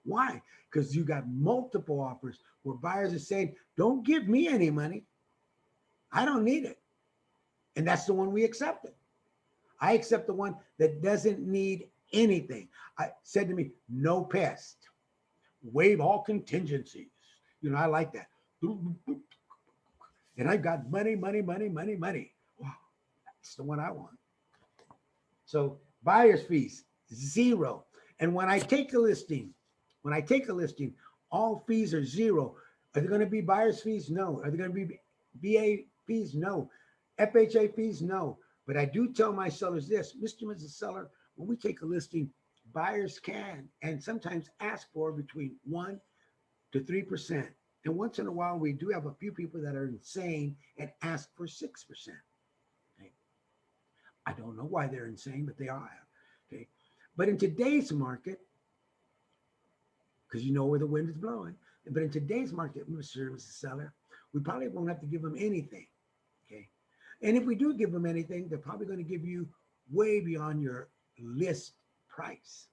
A: Why? Because you got multiple offers where buyers are saying, don't give me any money. I don't need it. And that's the one we accepted. I accept the one that doesn't need anything. I said to me, no pest, waive all contingencies. You know, I like that. And I've got money. Wow, that's the one I want. So buyer's fees, zero. And when I take a listing, all fees are zero. Are there going to be buyer's fees? No. Are there going to be BA fees? No. FHA fees? No. But I do tell my sellers this, Mr. and Mrs. Seller, when we take a listing, buyers can and sometimes ask for between 1 to 3%. And once in a while, we do have a few people that are insane and ask for 6%. Okay. I don't know why they're insane, but they are. Okay. But in today's market, because you know where the wind is blowing, but in today's market, Mr. and Mrs. Seller, we probably won't have to give them anything. Okay. And if we do give them anything, they're probably going to give you way beyond your list price.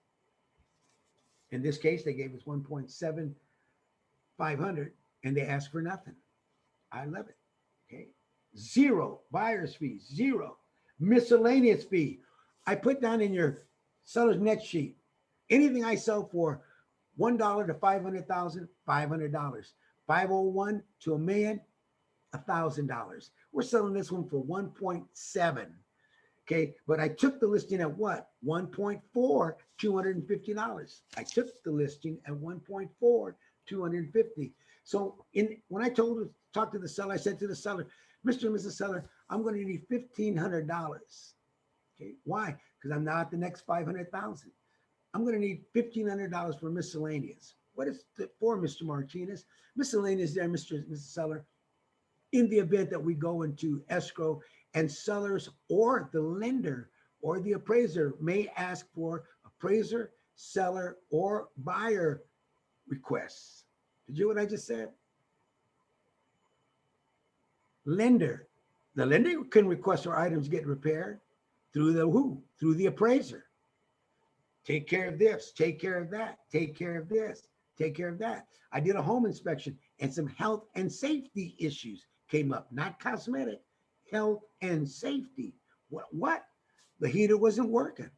A: In this case, they gave us 1.7500 and they asked for nothing. I love it. Okay. Zero buyer's fees, zero miscellaneous fee. I put down in your seller's net sheet, anything I sell for $1 to 500,000, $500, 501 to $1 million, $1,000. We're selling this one for 1.7. Okay, but I took the listing at what? 1.4, $250. I took the listing at 1.4, $250. So when I talked to the seller, I said to the seller, Mr. and Mrs. Seller, I'm going to need $1,500. Okay, why? Because I'm now at the next 500,000. I'm going to need $1,500 for miscellaneous. What is it for, Mr. Martinez? Miscellaneous there, Mr. and Mrs. Seller, in the event that we go into escrow and sellers or the lender or the appraiser may ask for appraiser, seller, or buyer requests. Did you hear what I just said? Lender. The lender can request our items get repaired through the who? Through the appraiser. Take care of this, take care of that, take care of this, take care of that. I did a home inspection and some health and safety issues came up, not cosmetic, health and safety. What? The heater wasn't working.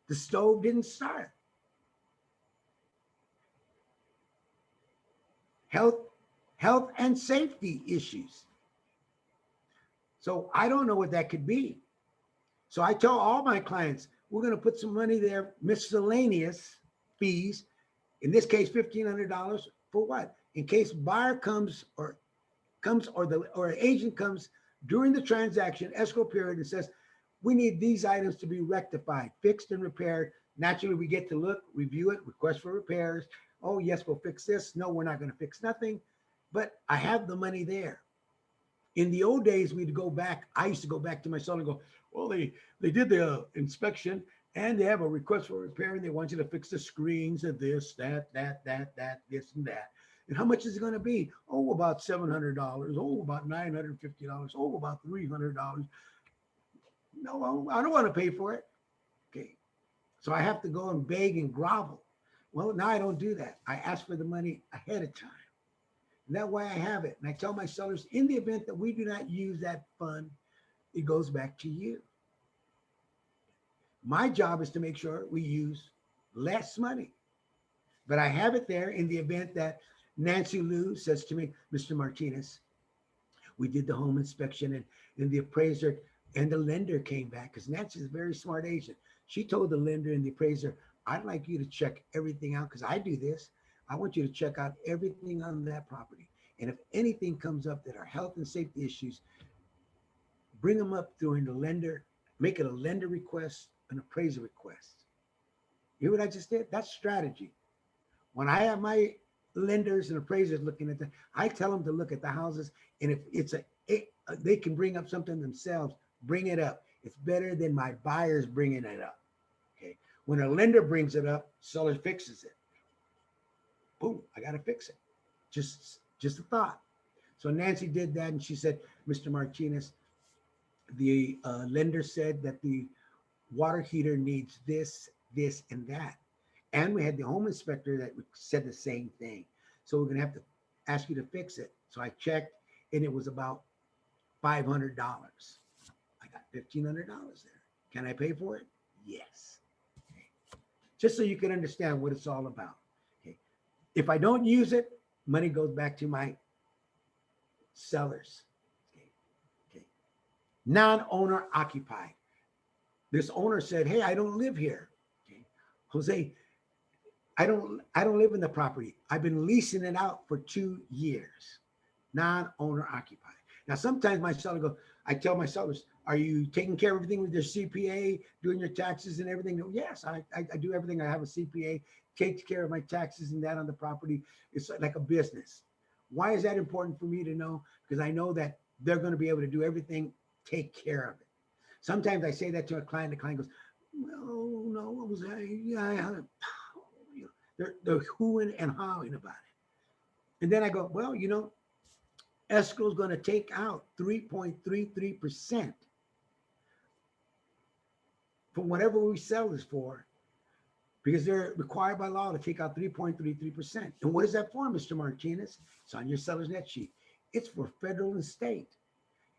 A: The stove didn't start. Health and safety issues. So I don't know what that could be. So I tell all my clients, we're going to put some money there, miscellaneous fees, in this case, $1,500 for what? In case buyer comes or agent comes during the transaction escrow period and says, we need these items to be rectified, fixed and repaired. Naturally, we get to look, review it, request for repairs. Oh, yes, we'll fix this. No, we're not going to fix nothing. But I have the money there. In the old days, we'd go back. I used to go back to my son and go, well, they did the inspection and they have a request for repair and they want you to fix the screens of this, that, this and that. And how much is it going to be? Oh, about $700. Oh, about $950. Oh, about $300. No, I don't want to pay for it. Okay. So I have to go and beg and grovel. Well, now I don't do that. I ask for the money ahead of time. And that way I have it. And I tell my sellers, in the event that we do not use that fund, it goes back to you. My job is to make sure we use less money. But I have it there in the event that Nancy Lou says to me, Mr. Martinez, we did the home inspection and the appraiser and the lender came back because Nancy's a very smart agent. She told the lender and the appraiser, I'd like you to check everything out because I do this. I want you to check out everything on that property. And if anything comes up that are health and safety issues, bring them up during the lender, make it a lender request, an appraiser request. You hear what I just did? That's strategy. When I have my lenders and appraisers looking at that, I tell them to look at the houses. And if they can bring up something themselves, bring it up. It's better than my buyers bringing it up. Okay. When a lender brings it up, seller fixes it. Boom, I got to fix it. Just a thought. So Nancy did that. And she said, Mr. Martinez, the lender said that the water heater needs this, this, and that. And we had the home inspector that said the same thing. So we're going to have to ask you to fix it. So I checked and it was about $500. I got $1,500 there. Can I pay for it? Yes. Okay. Just so you can understand what it's all about. Okay. If I don't use it, money goes back to my sellers. Okay. Okay. Non-owner occupied. This owner said, hey, I don't live here. Okay. Jose, I don't live in the property. I've been leasing it out for 2 years. Non-owner occupied. Now, sometimes my seller goes, I tell my sellers, are you taking care of everything with your CPA, doing your taxes and everything? Yes, I do everything. I have a CPA, takes care of my taxes and that on the property. It's like a business. Why is that important for me to know? Because I know that they're going to be able to do everything, take care of it. Sometimes I say that to a client, the client goes, no, what was that? Yeah, they're hooing and hawing about it. And then I go, well, escrow is going to take out 3.33% from whatever we sell this for, because they're required by law to take out 3.33%. And what is that for, Mr. Martinez? It's on your seller's net sheet. It's for federal and state.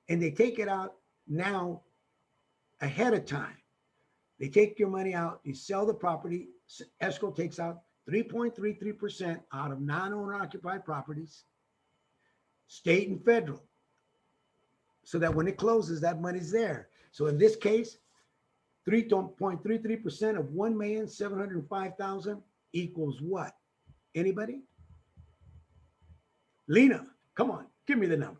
A: And they take it out now ahead of time. They take your money out, you sell the property, escrow takes out 3.33% out of non-owner occupied properties, state and federal, so that when it closes, that money's there. So in this case, 3.33% of 1,705,000 equals what? Anybody? Lena, come on, give me the number.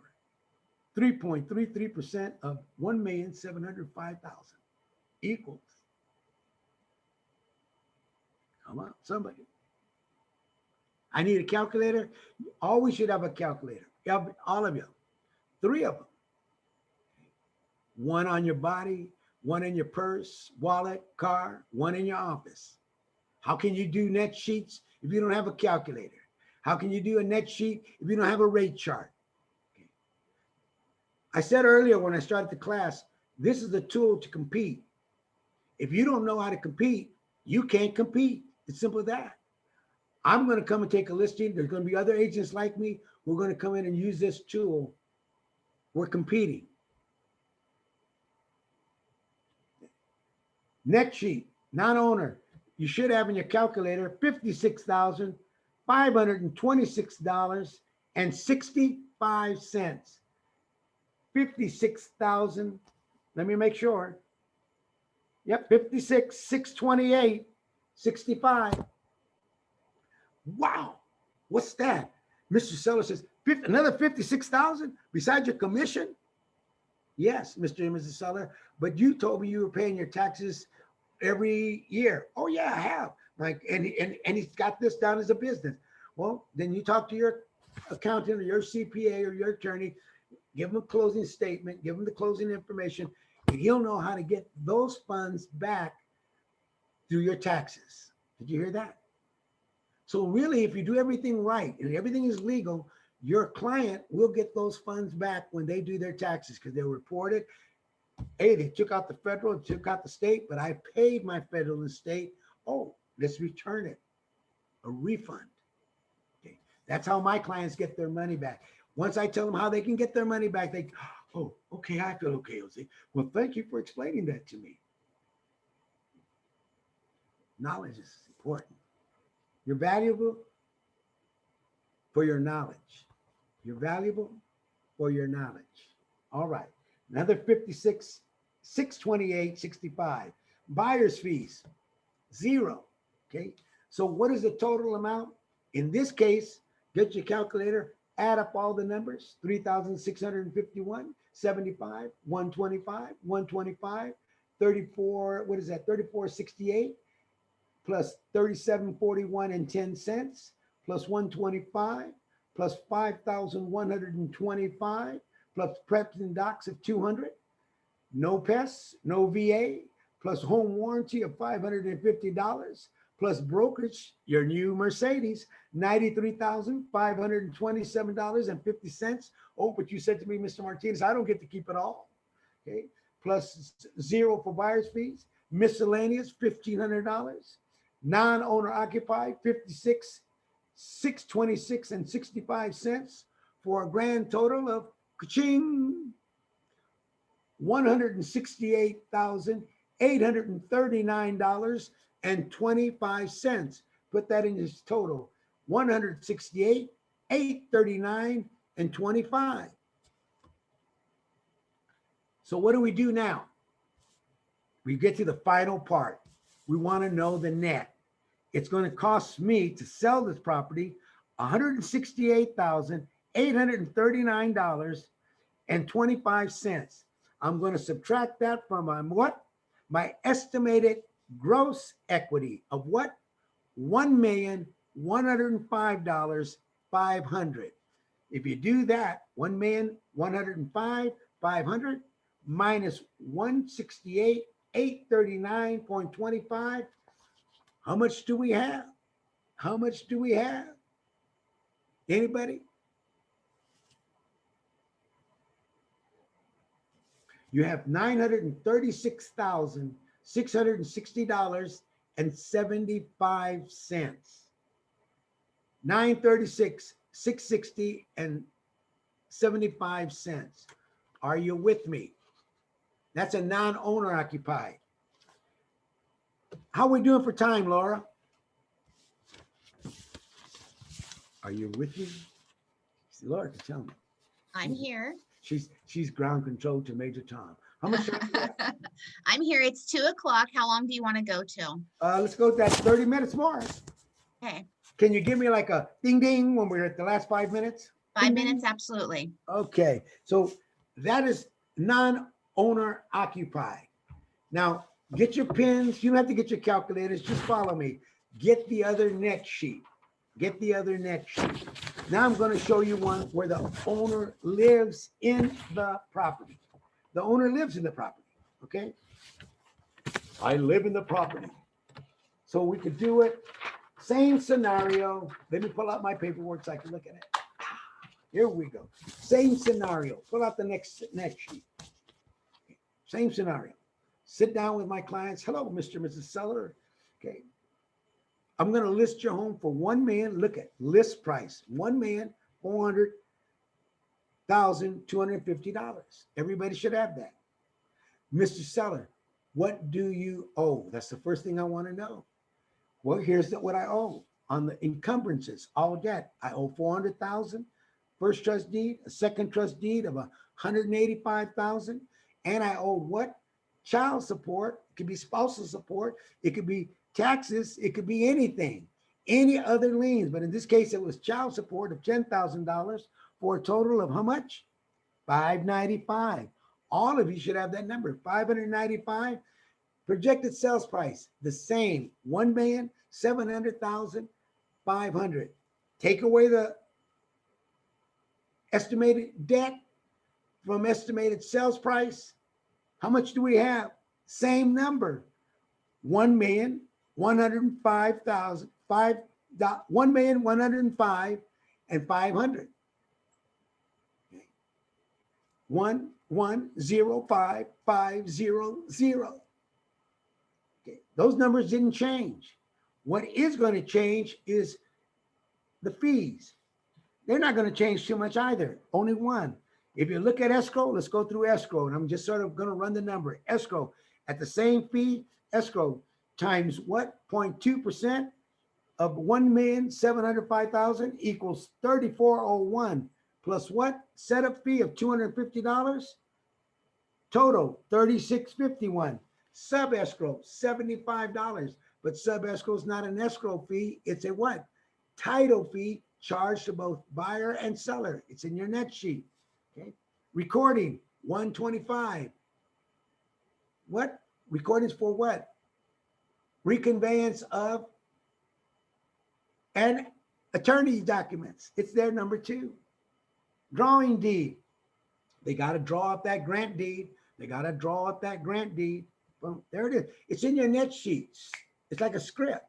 A: 3.33% of 1,705,000 equals. Come on, somebody. I need a calculator. Always should have a calculator. All of you. 3 of them. One on your body, one in your purse, wallet, car, one in your office. How can you do net sheets if you don't have a calculator? How can you do a net sheet if you don't have a rate chart? Okay. I said earlier when I started the class, this is the tool to compete. If you don't know how to compete, you can't compete. It's simple as that. I'm going to come and take a listing. There's going to be other agents like me who are going to come in and use this tool. We're competing. Net sheet, non-owner. You should have in your calculator $56,526.65. 56,000. Let me make sure. Yep, 56,628.65. Wow, what's that? Mr. Seller says, another 56,000 besides your commission? Yes, Mr. and Mrs. Seller, but you told me you were paying your taxes every year. Oh yeah, I have. Like, and he's got this down as a business. Well, then you talk to your accountant or your CPA or your attorney, give him a closing statement, give him the closing information, and he'll know how to get those funds back through your taxes. Did you hear that? So really, if you do everything right and everything is legal, your client will get those funds back when they do their taxes because they'll report it. Hey, they took out the federal, took out the state, but I paid my federal and state. Oh, let's return it. A refund. Okay. That's how my clients get their money back. Once I tell them how they can get their money back, they, oh, okay, I feel okay, Jose. Well, thank you for explaining that to me. Knowledge is important. You're valuable for your knowledge. You're valuable for your knowledge. All right. Another 56, 628.65. Buyer's fees, 0. Okay. So what is the total amount? In this case, get your calculator, add up all the numbers, 3,651, 75, 125, 125, 34, what is that? 34.68 plus 37.41 and 10 cents plus 125 plus 5,125 plus preps and docs of 200, no pests, no VA, plus home warranty of $550, plus brokerage, your new Mercedes, $93,527.50. Oh, but you said to me, Mr. Martinez, I don't get to keep it all. Okay, plus 0 for buyer's fees, miscellaneous, $1,500, non-owner occupied, 56, 626 and 65 cents for a grand total of ka-ching, $168,839.25. Put that in his total, $168,839.25. So what do we do now? We get to the final part. We want to know the net. It's going to cost me to sell this property $168,839.25. I'm going to subtract that from my what? My estimated gross equity of what? $1,105,500. If you do that, $1,105,500 minus 168,839.25. How much do we have? How much do we have? Anybody? You have $936,660.75. 936,660.75. Are you with me? That's a non-owner occupied. How are we doing for time, Laura? Are you with me? Laura can tell me.
B: I'm here.
A: She's ground control to Major Tom. How much time do you have?
B: I'm here. It's 2 o'clock. How long do you want to go till?
A: Let's go to that 30 minutes more.
B: Okay.
A: Can you give me like a ding ding when we're at the last 5 minutes?
B: 5 minutes, absolutely.
A: Okay, so that is non-owner occupied. Now, get your pens. You don't have to get your calculators. Just follow me. Get the other net sheet. Get the other net sheet. Now I'm going to show you one where the owner lives in the property. The owner lives in the property, okay? I live in the property. So we could do it. Same scenario. Let me pull out my paperwork so I can look at it. Here we go. Same scenario. Pull out the next net sheet. Same scenario. Sit down with my clients. Hello, Mr. and Mrs. Seller. Okay. I'm going to list your home for $1 million. Look at list price, $1,400,250. Everybody should have that. Mr. Seller, what do you owe? That's the first thing I want to know. Well, here's what I owe on the encumbrances, all debt. I owe $400,000. First trust deed, a second trust deed of $185,000, and I owe what? Child support. It could be spousal support. It could be taxes. It could be anything, any other liens. But in this case, it was child support of $10,000 for a total of how much? $595. All of you should have that number, $595. Projected sales price, the same, $1,700,500. Take away the estimated debt from estimated sales price. How much do we have? Same number, $1,105,000, $1,105,500. 1,105,500. Okay, those numbers didn't change. What is going to change is the fees. they're not going to change too much either. Only one. If you look at escrow, let's go through escrow. And I'm just sort of going to run the number. Escrow at the same fee, escrow times what? 0.2% of 1,705,000 equals 3401 plus what? Setup fee of $250. Total 3651. Sub escrow $75. But sub escrow is not an escrow fee. It's a what? Title fee charged to both buyer and seller. It's in your net sheet. Okay. Recording $125. What? Recordings for what? Reconveyance of and attorney's documents. It's their number 2. Drawing deed. They got to draw up that grant deed. They got to draw up that grant deed. Boom. There it is. It's in your net sheets. It's like a script.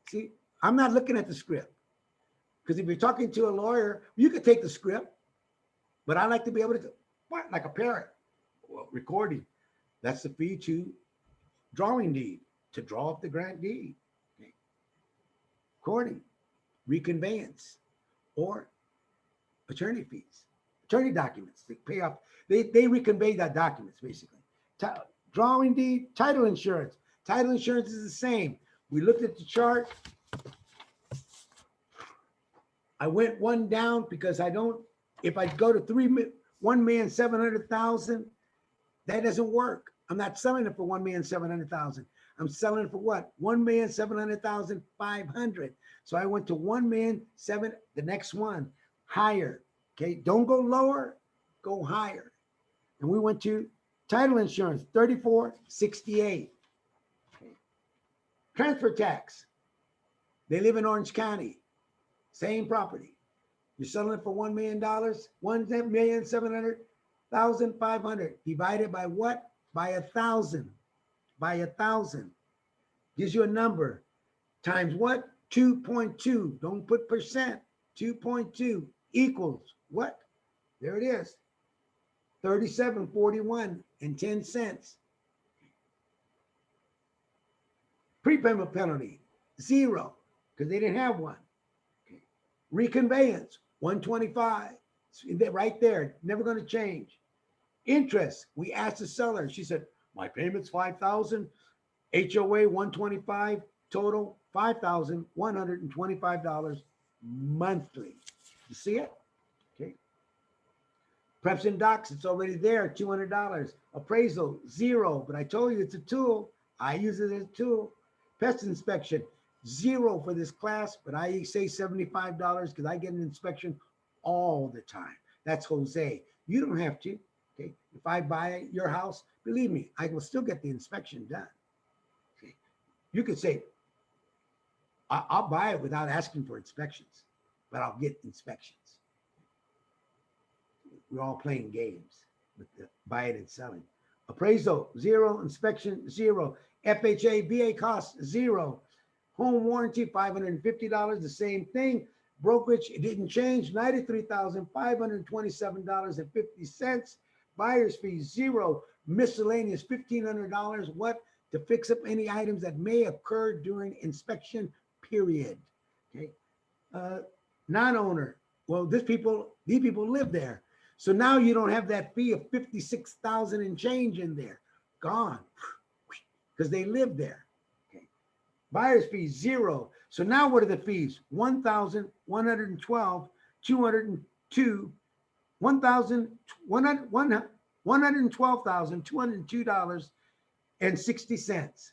A: See, I'm not looking at the script. Because if you're talking to a lawyer, you could take the script, but I like to be able to, what, like a parrot, well, recording. That's the fee to drawing deed, to draw up the grant deed. Okay. Recording, reconveyance, or attorney fees, attorney documents. They pay off, they reconvey that documents, basically. Drawing deed, title insurance. Title insurance is the same. We looked at the chart. I went one down because I don't, if I go to 1,700,000, that doesn't work. I'm not selling it for 1,700,000. I'm selling it for what? 1,700,500. So I went to 1,700,000, the next one, higher. Okay, don't go lower, go higher. And we went to title insurance, 3468. Okay. Transfer tax. They live in Orange County. Same property. You're selling it for $1 million, 1,700,500 divided by what? By 1,000. By 1,000. Gives you a number. Times what? 2.2. Don't put percent. 2.2 equals what? There it is. 37.41 and 10 cents. Prepayment penalty, 0, because they didn't have one. Reconveyance, 125, right there, never going to change. Interest, we asked the seller, she said, my payment's 5,000, HOA 125, total $5,125 monthly. You see it? Okay. Preps and docs, it's already there, $200. Appraisal, 0, but I told you it's a tool. I use it as a tool. Pest inspection, 0 for this class, but I say $75 because I get an inspection all the time. That's Jose. You don't have to. Okay. If I buy your house, believe me, I will still get the inspection done. Okay. You could say, I'll buy it without asking for inspections, but I'll get inspections. We're all playing games with the buying and selling. Appraisal, 0. Inspection, 0. FHA, VA costs, 0. Home warranty, $550, the same thing. Brokerage, it didn't change, $93,527.50. Buyer's fees, 0. Miscellaneous, $1,500. What? To fix up any items that may occur during inspection period. Okay. Non-owner, well, these people live there. So now you don't have that fee of 56,000 and change in there. Gone. Because they live there. Okay. Buyer's fees, 0. So now what are the fees? 1,112, 202, 112,202.60.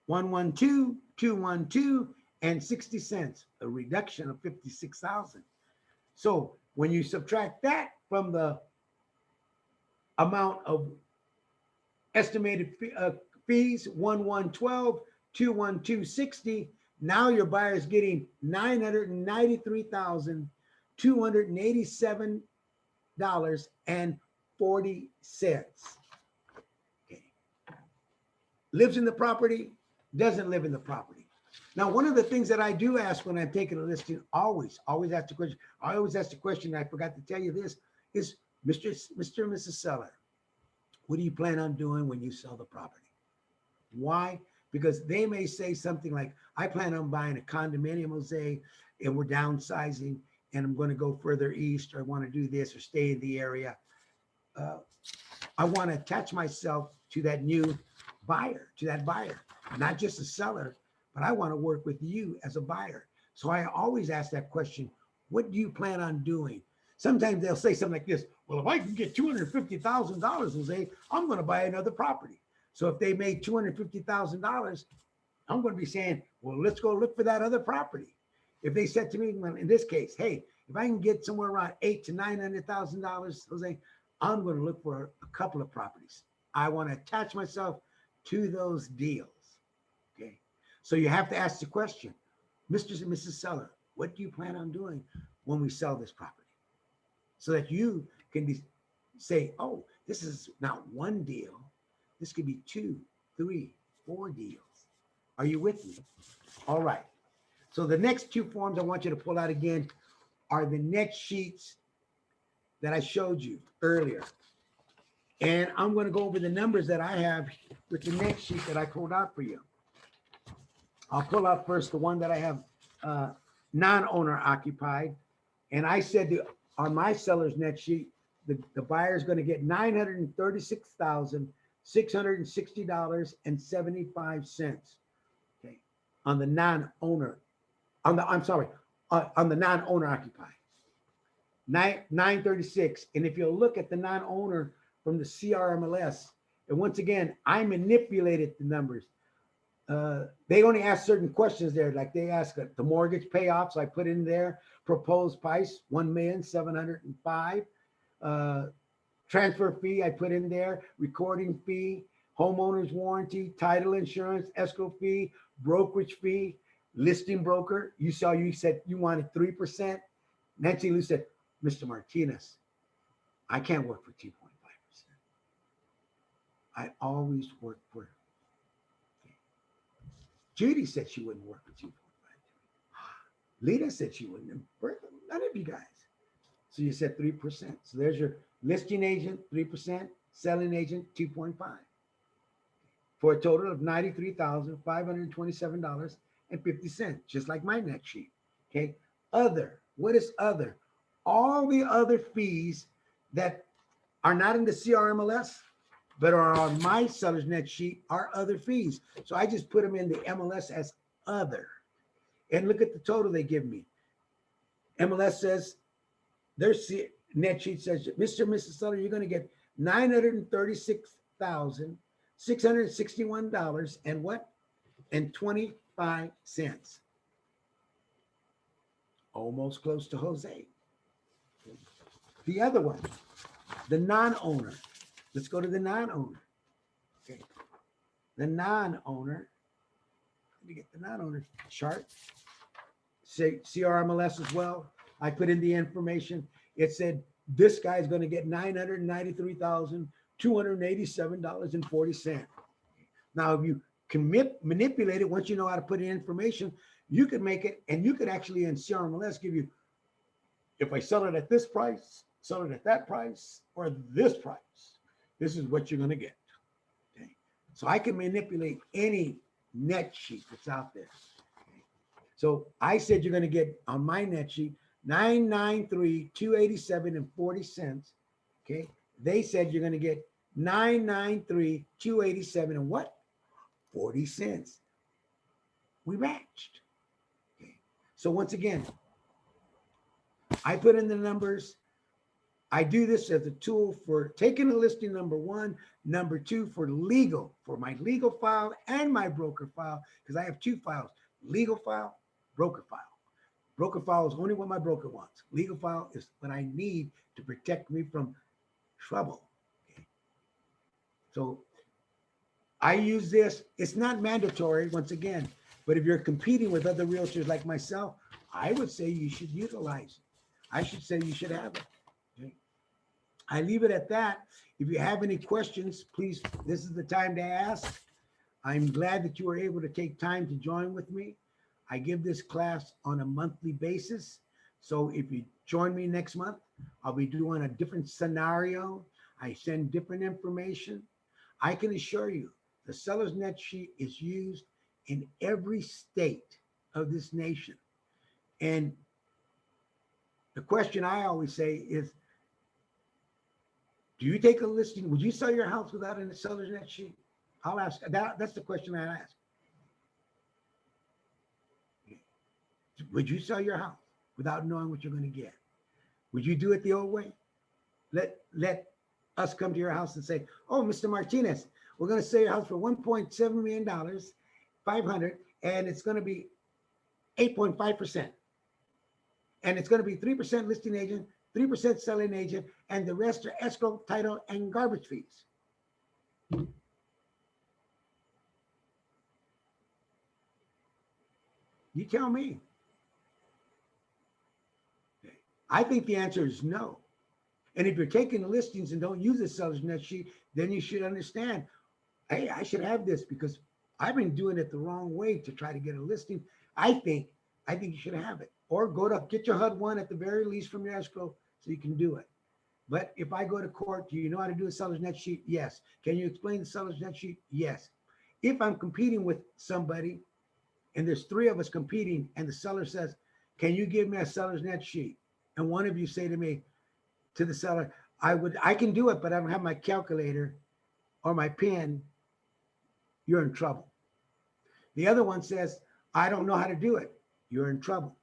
A: 112, 212, and 60 cents, a reduction of 56,000. So when you subtract that from the amount of estimated fees, 1,112, 212.60, now your buyer is getting $993,287.40. Okay. Lives in the property, doesn't live in the property. Now, one of the things that I do ask when I'm taking a listing, always ask the question. I always ask the question, I forgot to tell you this, is Mr. and Mrs. Seller, what do you plan on doing when you sell the property? Why? Because they may say something like, I plan on buying a condominium, Jose, and we're downsizing, and I'm going to go further east, or I want to do this or stay in the area. I want to attach myself to that new buyer, not just a seller, but I want to work with you as a buyer. So I always ask that question, what do you plan on doing? Sometimes they'll say something like this, well, if I can get $250,000, Jose, I'm going to buy another property. So if they made $250,000, I'm going to be saying, well, let's go look for that other property. If they said to me, in this case, hey, if I can get somewhere around $800,000 to $900,000, Jose, I'm going to look for a couple of properties. I want to attach myself to those deals. Okay. So you have to ask the question, Mr. and Mrs. Seller, what do you plan on doing when we sell this property? So that you can say, oh, this is not one deal. This could be 2, 3, 4 deals. Are you with me? All right. So the next 2 forms I want you to pull out again are the net sheets that I showed you earlier. And I'm going to go over the numbers that I have with the net sheet that I pulled out for you. I'll pull out first the one that I have non-owner occupied. And I said on my seller's net sheet, the buyer is going to get $936,660.75. Okay. On the non-owner, on the non-owner occupied. 936. And if you look at the non-owner from the CRMLS, and once again, I manipulated the numbers. They only ask certain questions there, like they ask the mortgage payoff. So I put in there proposed price $1,705,000. Transfer fee I put in there, recording fee, homeowner's warranty, title insurance, escrow fee, brokerage fee, listing broker. You said you wanted 3%. Nancy Lou said, Mr. Martinez, I can't work for 2.5%. I always work for. Okay. Judy said she wouldn't work for 2.5. Lita said she wouldn't. None of you guys. So you said 3%. So there's your listing agent, 3%, selling agent, 2.5. For a total of $93,527.50, just like my net sheet. Okay. Other. What is other? All the other fees that are not in the CRMLS, but are on my seller's net sheet are other fees. So I just put them in the MLS as other. And look at the total they give me. MLS says, their net sheet says, Mr. and Mrs. Seller, you're going to get $936,661 and what? And 25 cents. Almost close to Jose. The other one, the non-owner. Let's go to the non-owner. Okay. The non-owner. Let me get the non-owner chart. Say CRMLS as well. I put in the information. It said this guy's going to get $993,287.40. Now, if you can manipulate it, once you know how to put in information, you can make it, and you could actually in CRMLS give you, if I sell it at this price, sell it at that price, or this price, this is what you're going to get. Okay. So I can manipulate any net sheet that's out there. Okay. So I said you're going to get on my net sheet $993,287.40. Okay. They said you're going to get $993,287 and what? 40 cents. We matched. Okay. So once again, I put in the numbers. I do this as a tool for taking a listing, number 1, number 2 for legal, for my legal file and my broker file, because I have 2 files, legal file, broker file. Broker file is only what my broker wants. Legal file is what I need to protect me from trouble. Okay. So I use this. It's not mandatory, once again, but if you're competing with other realtors like myself, I would say you should utilize it. I should say you should have it. Okay. I leave it at that. If you have any questions, please, this is the time to ask. I'm glad that you were able to take time to join with me. I give this class on a monthly basis. So if you join me next month, I'll be doing a different scenario. I send different information. I can assure you the seller's net sheet is used in every state of this nation. And the question I always say is, do you take a listing? Would you sell your house without a seller's net sheet? I'll ask that. That's the question I ask. Would you sell your house without knowing what you're going to get? Would you do it the old way? Let us come to your house and say, oh, Mr. Martinez, we're going to sell your house for $1.7 million, 500, and it's going to be 8.5%. And it's going to be 3% listing agent, 3% selling agent, and the rest are escrow, title, and garbage fees. You tell me. I think the answer is no. And if you're taking the listings and don't use the seller's net sheet, then you should understand, hey, I should have this because I've been doing it the wrong way to try to get a listing. I think you should have it. Or go to get your HUD-1 at the very least from your escrow so you can do it. But if I go to court, do you know how to do a seller's net sheet? Yes. Can you explain the seller's net sheet? Yes. If I'm competing with somebody and there's 3 of us competing and the seller says, can you give me a seller's net sheet? And one of you say to me, to the seller, I can do it, but I don't have my calculator or my pen, you're in trouble. The other one says, I don't know how to do it. You're in trouble.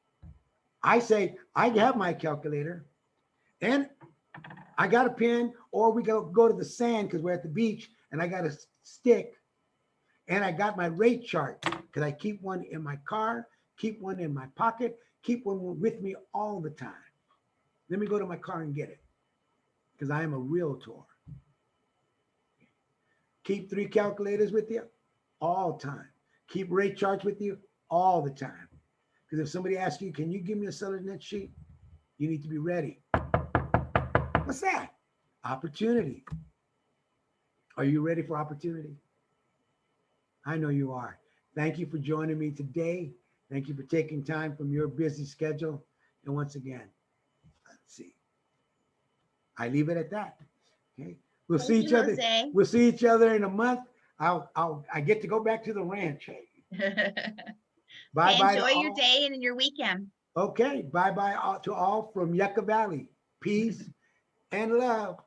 A: I say, I have my calculator and I got a pen, or we go to the sand because we're at the beach and I got a stick and I got my rate chart because I keep one in my car, keep one in my pocket, keep one with me all the time. Let me go to my car and get it because I am a realtor. Keep 3 calculators with you all the time. Keep rate charts with you all the time. Because if somebody asks you, can you give me a seller's net sheet? You need to be ready. What's that? Opportunity. Are you ready for opportunity? I know you are. Thank you for joining me today. Thank you for taking time from your busy schedule. And once again, let's see. I leave it at that. Okay. We'll see each other. We'll see each other in a month. I get to go back to the ranch. Bye bye.
B: Enjoy your day and your weekend.
A: Okay. Bye bye to all from Yucca Valley. Peace and love.